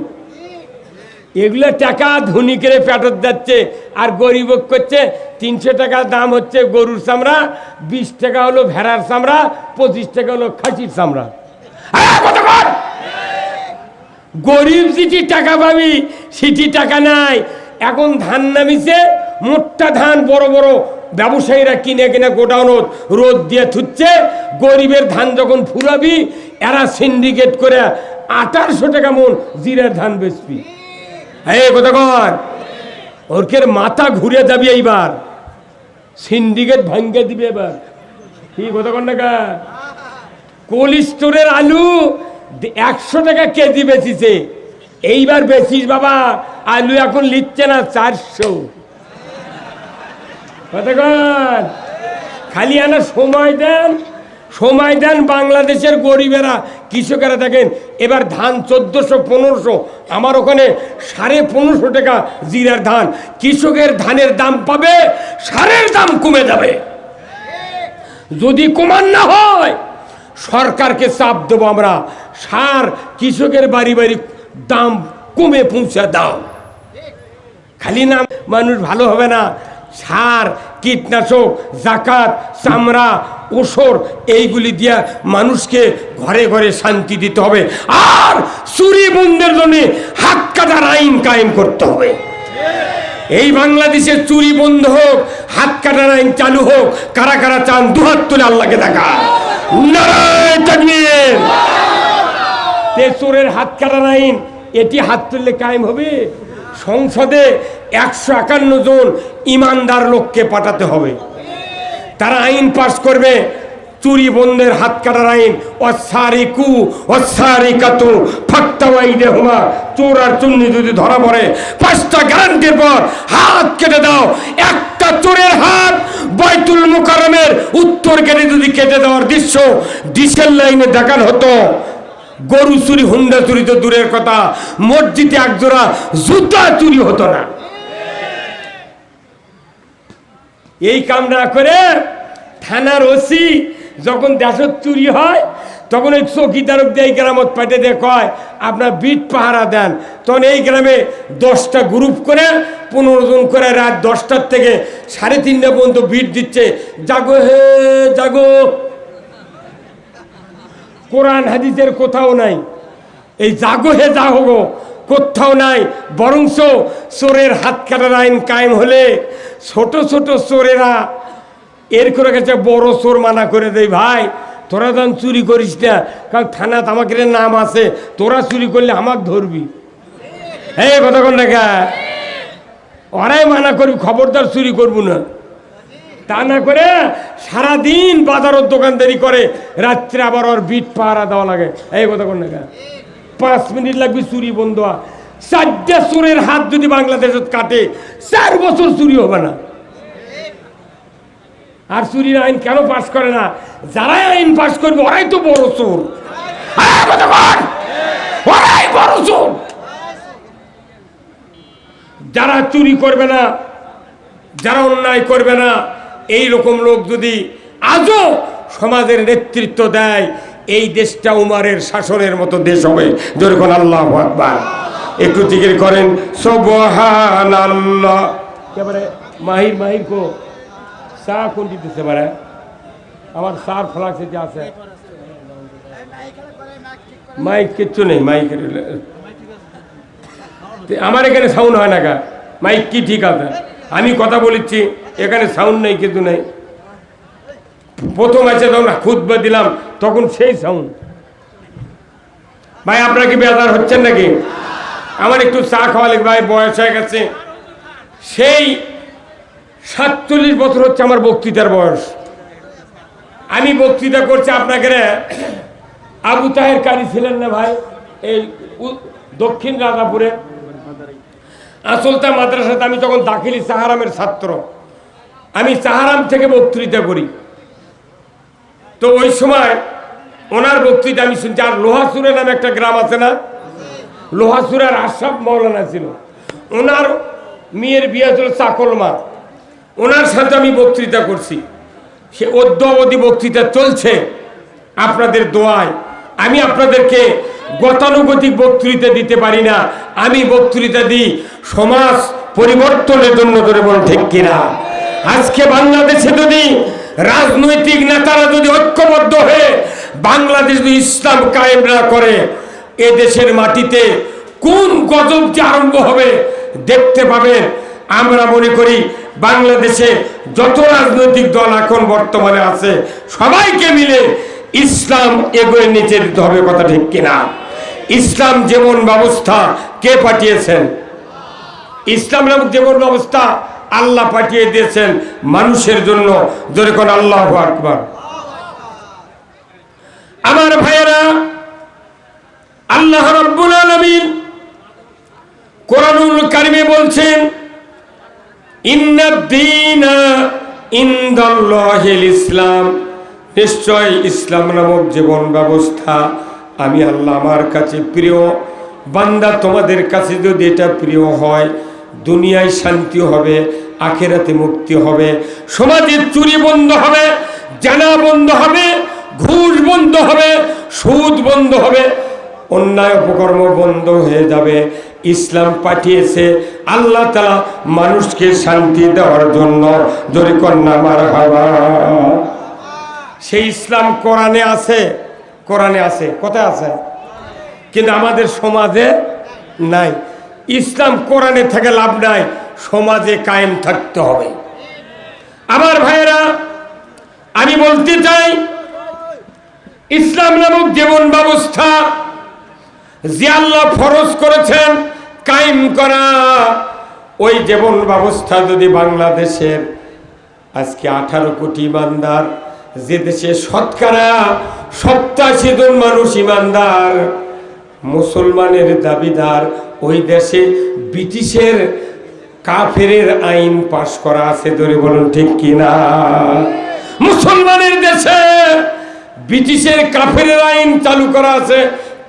এগুলো টাকা ধনীকের পেটত যাচ্ছে আর গরিব করছে। 300 টাকা দাম হচ্ছে গরুর চামড়া, 20 টাকা হলো ভেড়ার চামড়া, 25 টাকা হলো খাসির চামড়া। গরিব যেটি টাকা পাবি সেটি টাকা নাই। এখন ধান নামিছে, মোটা ধান বড় বড় ব্যবসায়ীরা কিনে কিনে গোডাউনত রোদ দিয়ে থুচ্ছে। গরিবের ধান যখন ফুরাবি এরা সিন্ডিকেট করে 1800 টাকা মন জিরার ধান বেচবি। এই কতক্ষণ ওরকের মাথা ঘুরে যাবি, এইবার সিন্ডিকেট ভাঙ্গে দিবে। এবার কি কতক্ষণ টাকা কোল্ড স্টোরের আলু 100 টাকা কেজি বেচিছে, এইবার বেচিস বাবা আলু এখন লিখছে না 400। কতক্ষণ খালি আনা সময় দেন, সময় দেন। বাংলাদেশের গরিবেরা কৃষকেরা দেখেন এবার ধান 1400-1500, আমার ওখানে 1550 টাকা জিরার ধান। কৃষকের ধানের দাম পাবে, সারের দাম কমে যাবে। যদি কমান না হয় সরকারকে চাপ দেবো আমরা, সার কৃষকের বাড়ি বাড়ি দাম কমে পৌঁছে দাও। খালি না মানুষ ভালো হবে না, সার কীটনাশক জাকাত চামড়া ওষুধ এইগুলি দিয়া মানুষকে ঘরে ঘরে শান্তি দিতে হবে। আর চুরি বন্ধের জন্য হাত কাটার আইন কায়েম করতে হবে। এই বাংলাদেশের চুরি বন্ধ হোক, হাত কাটার আইন চালু হোক। কারা কারা চান দুহাত তুলে আল্লাহকে দেখা। নারায়ে তাকবীর। চোরের হাত কাটার আইন এটি হাত তুললে কায়েম হবে? সংসদে 151 জন ইমানদার লোককে পাঠাতে হবে, তারা আইন পাস করবে চুরি বন্ধের হাত কাটার আইন। অসারিকু অসারিকাতু ফাক্তাওয়াইদেহুমা, চোর আর চুন্নি যদি ধরা পড়ে 5টা গ্যারান্টির পর হাত কেটে দাও। একটা চোরের হাত বাইতুল মুকাররমের উত্তর গেটে যদি কেটে দেওয়ার দৃশ্য ডিসেল লাইনে দেখানো হতো, গরু চুরি হুন্ডা চুরি তো দূরের কথা, মসজিদে একজোড়া জুতা চুরি হতো না। এই কাম না করে থানার ওসি যখন দেশের চুরি হয় তখন ওই চৌকিদারক দিয়ে এই গ্রামত পাঠে দিয়ে কয় আপনার বিট পাহারা দেন। তখন এই গ্রামে 10টা গ্রুপ করে 15 জন করে রাত 10টার থেকে 3:30টা পর্যন্ত বিট দিচ্ছে, জাগো হে জাগো। কোরআন হাদিসের কোথাও নাই এই জাগো হে জাগো, কোথাও নাই। বরংস চোরের হাত কাটার আইন কায়েম হলে ছোট ছোট চোরেরা এর করে গেছে বড় চোর মানা করে দেয়, ভাই তোরা যখন চুরি করিস না, কারণ থানাত আমাকে নাম আছে, তোরা চুরি করলে আমাকে ধরবি। হ্যাঁ কথা কোন দেখা, ওরাই মানা করবি খবরদার চুরি করবো না। তা না করে সারাদিন বাজারের দোকানদারি করে, রাত্রে আবার ওর বিট পাহারা দেওয়া লাগে। এই কথা কোন দেখা, 5 মিনিট লাগবে চুরি বন্ধ হওয়া। 4টা চোরের হাত যদি বাংলাদেশত কাটে 4 বছর চুরি হবে না। আর চুরির আইন কেন পাস করে না? যারাই আইন পাস করবে ওরাই তো বড় চোর, ওরাই বড় চোর। যারা চুরি করবে না, যারা অন্যায় করবে না, এই রকম লোক যদি আজও সমাজের নেতৃত্ব দেয়, এই দেশটা উমারের শাসনের মতো দেশ হবে। যেরকম আল্লাহু আকবার, একটু জিকির করেন সুবহানাল্লাহ। এবারে মাহির মাহির কো চা কোন দিতেছে পারে, আমার সার ফ্লাক্সে যে আছে মাইক কিচ্ছু নেই। মাইকের আমার এখানে সাউন্ড হয় না গা, মাইক কি ঠিক আছে, আমি কথা বলেছি এখানে সাউন্ড নেই, কিছু নেই। প্রথম আছে তখন খুতবা দিলাম তখন সেই সাউন্ড। ভাই আপনারা কি বেজার হচ্ছেন নাকি? আমার একটু চা খাওয়া লাগবে, ভাই বয়স হয়ে গেছে। সেই 47 বছর হচ্ছে আমার বক্তৃতার বয়স। আমি বক্তৃতা করছি আপনাকে। আবু তাহের কারি ছিলেন না ভাই, এই দক্ষিণ রাজাপুরে আসলতা মাদ্রাসাতে আমি তখন দাখিলি সাহারামের ছাত্র, আমি সাহারাম থেকে বক্তৃতা করি। তো ওই সময় ওনার বক্তৃতা আমি শুনছি। আর লোহাসুরে নামে একটা গ্রাম আছে না, লোহাসুরের আশরাফ মৌলানা ছিল, ওনার মেয়ের বিয়ে ছিল চাকলমা, ওনার সাথে আমি বক্তৃতা করছি। সে অদ্যাবধি বক্তৃতা চলছে আপনাদের দোয়ায়। আমি আপনাদেরকে গতানুগতিক বক্তৃতা দিতে পারি না, আমি বক্তৃতা দিই সমাজ পরিবর্তনের জন্য। ধরে বল ঠিক কিনা? আজকে বাংলাদেশে যদি রাজনৈতিক নেতারা যদি ঐক্যবদ্ধ হয়ে বাংলাদেশ যদি ইসলাম কায়েম না করে, এ দেশের মাটিতে কোন গজব যে আরম্ভ হবে দেখতে পাবেন। আমরা মনে করি বাংলাদেশে যত রাজনৈতিক দল এখন বর্তমানে আছে সবাইকে মিলে ইসলাম এগোয়ে নিচে দিতে হবে। কথা ঠিক কিনা? ইসলাম যেমন ব্যবস্থা কে পাঠিয়েছেন? ইসলাম নামক যেমন ব্যবস্থা আল্লাহ পাঠিয়ে দিয়েছেন মানুষের জন্য। জোরে কোন আল্লাহু আকবার। আমার ভাইয়েরা, আল্লাহ রাব্বুল আলামিন কোরআনুল কারিমে বলছেন, ইন্নাদ-দীনা ইনদাল্লাহিল ইসলাম, নিশ্চয় ইসলাম নামক জীবন ব্যবস্থা আমি আল্লাহ আমার কাছে প্রিয়। বান্দা তোমাদের কাছে যদি এটা প্রিয় হয়, দুনিয়ায় শান্তি হবে, আখিরাতে মুক্তি হবে, সমাজের চুরি বন্ধ হবে, জানা বন্ধ হবে, ঘুষ বন্ধ হবে, সুদ বন্ধ হবে, অন্যায় অপকর্ম বন্ধ হয়ে যাবে। ইসলাম পাঠিয়েছে আল্লাহ তাআলা মানুষকে শান্তি দেওয়ার জন্য। জোরে কন্যা মারহাবা। সেই ইসলাম কোরআনে আছে, কোরআনে আছে, কোথায় আছে? কিন্তু আমাদের সমাজে নাই। ইসলাম কোরআনে থেকে লাভ নাই, সমাজে কায়েম থাকতে হবে। আমার ভাইয়েরা, আমি বলতে চাই, ইসলাম নামক জীবন ব্যবস্থা যে আল্লাহ ফরজ করেছেন কায়েম করা, ওই জীবন ব্যবস্থা যদি বাংলাদেশের আজকে 18 কোটি ইমানদার, যে দেশে শতকরা 87 জন মানুষ ইমানদার মুসলমানের দাবিদার, ওই দেশে ব্রিটিশের কাফেরের আইন পাশ করা আছে। ধরে বলুন ঠিক কিনা? মুসলমানের দেশে ব্রিটিশের কাফেরের আইন চালু করা আছে।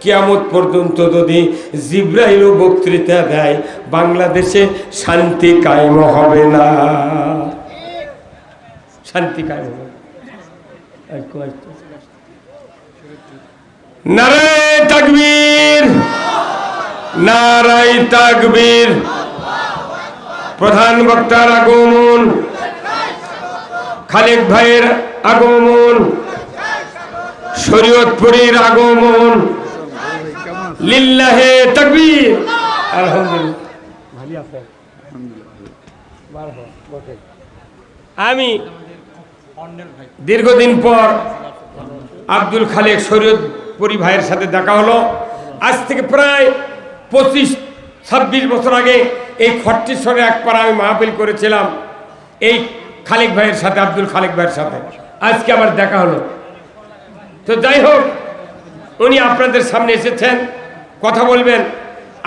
কিয়ামত পর্যন্ত যদি জিবরাইল বক্তৃতা দেয়, বাংলাদেশে শান্তি কায়েম হবে না। শান্তি কায়েম হবে। নারায়ে তাকবীর, নারায়ে তাকবীর। প্রধান বক্তার আগমন, খালেক ভাইয়ের আগমন, শরীয়তপুরীর আগমন, লিল্লাহে তাকবীর। আলহামদুলিল্লাহ। আমি দীর্ঘদিন পর আব্দুল খালেক শরীয়তপুরী ভাইয়ের সাথে দেখা হলো। আজ থেকে প্রায় 25-26 বছর আগে এই খট্টিশ্বরে একবার আমি মাহফিল করেছিলাম এই খালেক ভাইয়ের সাথে, আব্দুল খালেক ভাইয়ের সাথে। আজকে আবার দেখা হলো। তো যাই হোক, উনি আপনাদের সামনে এসেছেন, কথা বলবেন।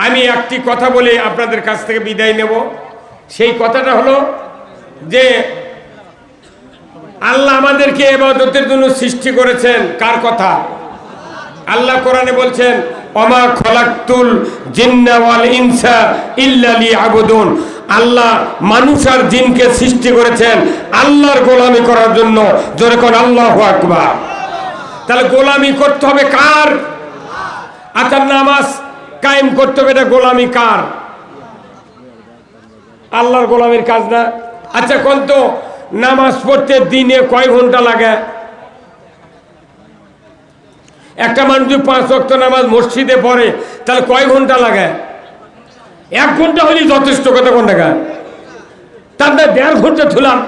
আমি একটি কথা বলে আপনাদের কাছ থেকে বিদায় নেব। সেই কথাটা হলো যে আল্লাহ আমাদেরকে ইবাদতের জন্য সৃষ্টি করেছেন। কার কথা? আল্লাহ কোরআনে বলছেন, ওমা খলাকতুল জিন্না ওয়াল ইনসা ইল্লা লিয়াবুদুন। আল্লাহ মানুষ আর জিনকে সৃষ্টি করেছেন আল্লাহর গোলামি করার জন্য। জোরে কোন আল্লাহু আকবার। তাহলে গোলামি করতে হবে কার? আচ্ছা, নামাজ কায়েম করতে হবে, এটা গোলামি কার? আল্লাহর গোলামির কাজ না? আচ্ছা কোন তো নামাজ পড়তে দিনে কয় ঘন্টা লাগে? একটা মানুষ যদি 5 ওয়াক্ত নামাজ মসজিদে পড়ে তাহলে কয় ঘন্টা লাগে? 1 ঘন্টা হলেই যথেষ্ট। কত ঘন্টা গায়? তার 1.5 ঘন্টা ধুলাম,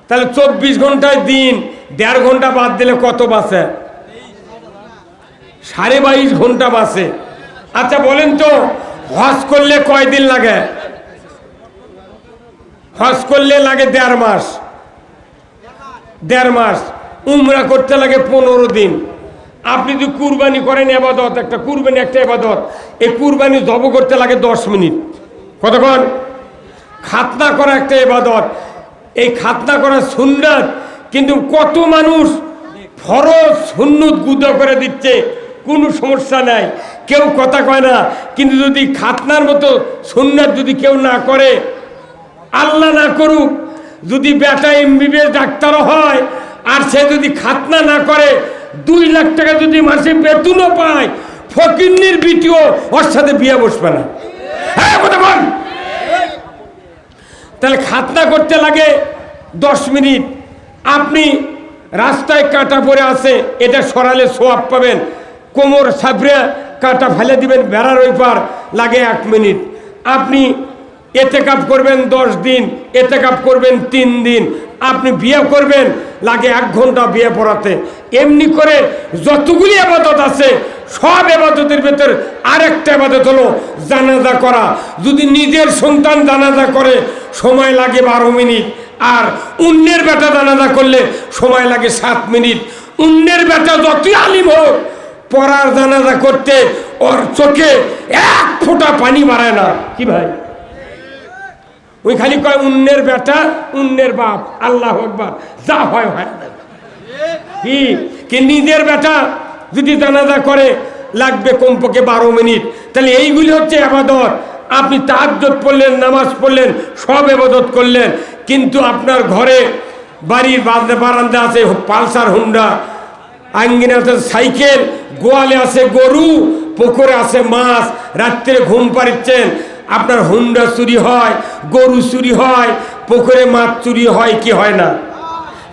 তাহলে 24 ঘন্টায় দিন 1.5 ঘন্টা বাদ দিলে কত বাঁচে? 22.5 ঘন্টা বাঁচে। আচ্ছা বলেন তো, হজ করলে কয় দিন লাগে? হজ করলে লাগে 1.5 মাস। 1.5 মাস। উমরা করতে লাগে 15 দিন। আপনি যদি কুরবানি করেন, ইবাদত, একটা কুরবানি একটা ইবাদত, এই কুরবানি জব করতে লাগে 10 মিনিট। কতক্ষণ? খাতনা করা একটা ইবাদত, এই খাতনা করা সুন্নাত। কিন্তু কত মানুষ ফরজ সুন্নত গুদা করে দিচ্ছে, কোনো সমস্যা নাই, কেউ কথা কয় না। কিন্তু যদি খাতনার মতো সুন্নাত যদি কেউ না করে, আল্লাহ না করুক, যদি বেটা MBBS ডাক্তারও হয় আর সে যদি খাতনা না করে, 2 লাখ টাকা যদি মাসে বেতনও পায়, ফকিন্নির বিটিও ওর সাথে বিয়ে বসবে না। হ্যাঁ কথা বল। তাহলে খাতনা করতে লাগে 10 মিনিট। আপনি রাস্তায় কাঁটা পড়ে আছে, এটা সরালে সোয়াব পাবেন। কোমর সাবরে কাঁটা ফেলে দিবেন, বেড়ার ওই পার, লাগে 1 মিনিট। আপনি এতেকাপ করবেন 10 দিন, এতেকাপ করবেন 3 দিন। আপনি বিয়ে করবেন, লাগে 1 ঘন্টা বিয়ে পড়াতে। এমনি করে যতগুলি ইবাদত আছে, সব ইবাদতের ভেতর আরেকটা ইবাদত হলো জানাজা করা। যদি নিজের সন্তান জানাজা করে সময় লাগে 12 মিনিট, আর অন্যের বেটা জানাজা করলে সময় লাগে 7 মিনিট। অন্যের বেটা যতই আলিম হোক, পড়ার জানাজা করতে ওর চোখে 1 ফোঁটা পানি মারায় না। কি ভাই? ওই খালি কয় অন্যের বেটা, অন্যের বাপ, আল্লাহু আকবার, যা হয় হয়। কি নিজের বেটা যদি জানাজা করে লাগবে কমপক্ষে 12 মিনিট। তাহলে এইগুলি হচ্ছে ইবাদত। আপনি তাহাজ্জুদ পড়লেন, নামাজ পড়লেন, সব ইবাদত করলেন, কিন্তু আপনার ঘরে বাড়ির বারান্দা আছে পালসার হুন্ডা, আঙ্গিনা আছে সাইকেল, গোয়ালে আছে গরু, পুকুরে আছে মাছ, রাত্রে ঘুম পাড়িচ্ছেন, আপনার হুন্ডা চুরি হয়, গরু চুরি হয়, পুকুরে মাছ চুরি হয় কি হয় না?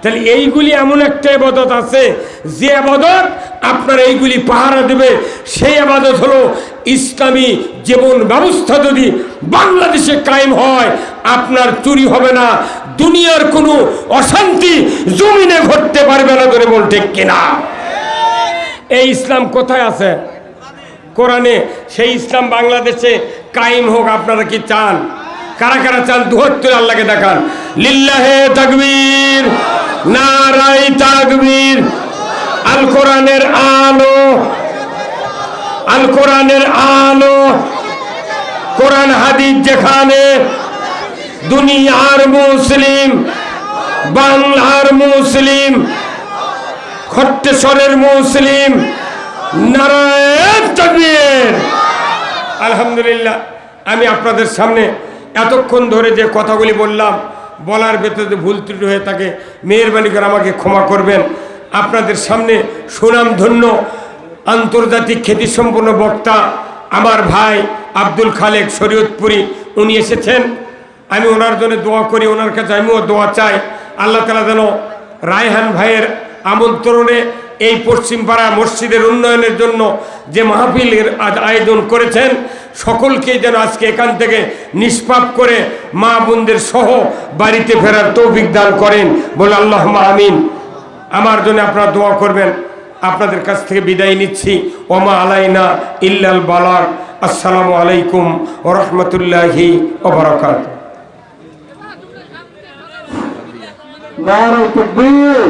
তাহলে এইগুলি এমন একটা ইবাদত আছে যে ইবাদত আপনার এইগুলি পাহারা দেবে। সেই ইবাদত হলো ইসলামী জীবন ব্যবস্থা যদি বাংলাদেশে কায়েম হয়, আপনার চুরি হবে না, দুনিয়ার কোনো অশান্তি জমিনে ঘটতে পারবে না। ধরে বল ঠিক কিনা? এই ইসলাম কোথায় আছে? কোরআনে। সেই ইসলাম বাংলাদেশে কায়েম হোক। আপনারা কি চান? কারা কারা চান? দুহাত তুলে আল্লাহকে দেখান। লিল্লাহে তাকবীর, নারায়ে তাকবীর। আল কোরআনের আলো, আল কোরআনের আলো। কোরআন হাদিস যেখানে, দুনিয়ার মুসলিম, বাংলার মুসলিম, খট্টেশ্বরের মুসলিম, নারায়ে তাকবীর। আলহামদুলিল্লাহ, আমি আপনাদের সামনে এতক্ষণ ধরে যে কথাগুলি বললাম, বলার ভেতরে ভুল ত্রুটি হয়ে থাকে মেহেরবানি করে আমাকে ক্ষমা করবেন। আপনাদের সামনে সুনামধন্য আন্তর্জাতিক খ্যাতিসম্পন্ন বক্তা আমার ভাই আব্দুল খালেক শরীয়তপুরি, উনি এসেছেন। আমি ওনার জন্য দোয়া করি, ওনার কাছে আমিও দোয়া চাই। আল্লাহ তাআলা যেন রায়হান ভাইয়ের আমন্ত্রণে এই পশ্চিমপাড়া মসজিদের উন্নয়নের জন্য যে মাহফিলের আয়োজন করেছেন, সকলকে যেন আজকে এখান থেকে নিষ্পাপ করে মা বোনদের সহ বাড়িতে ফেরার তৌফিক দান করেন। বলে আল্লাহুম্মা আমিন। আমার জন্য আপনারা দোয়া করবেন। আপনাদের কাছ থেকে বিদায় নিচ্ছি। ওমা আলাইনা ইল্লাল বালাগ। আসসালামু আলাইকুম ওয়া রাহমাতুল্লাহি ওয়া বারাকাতুহু। নারায়ে তাকবীর।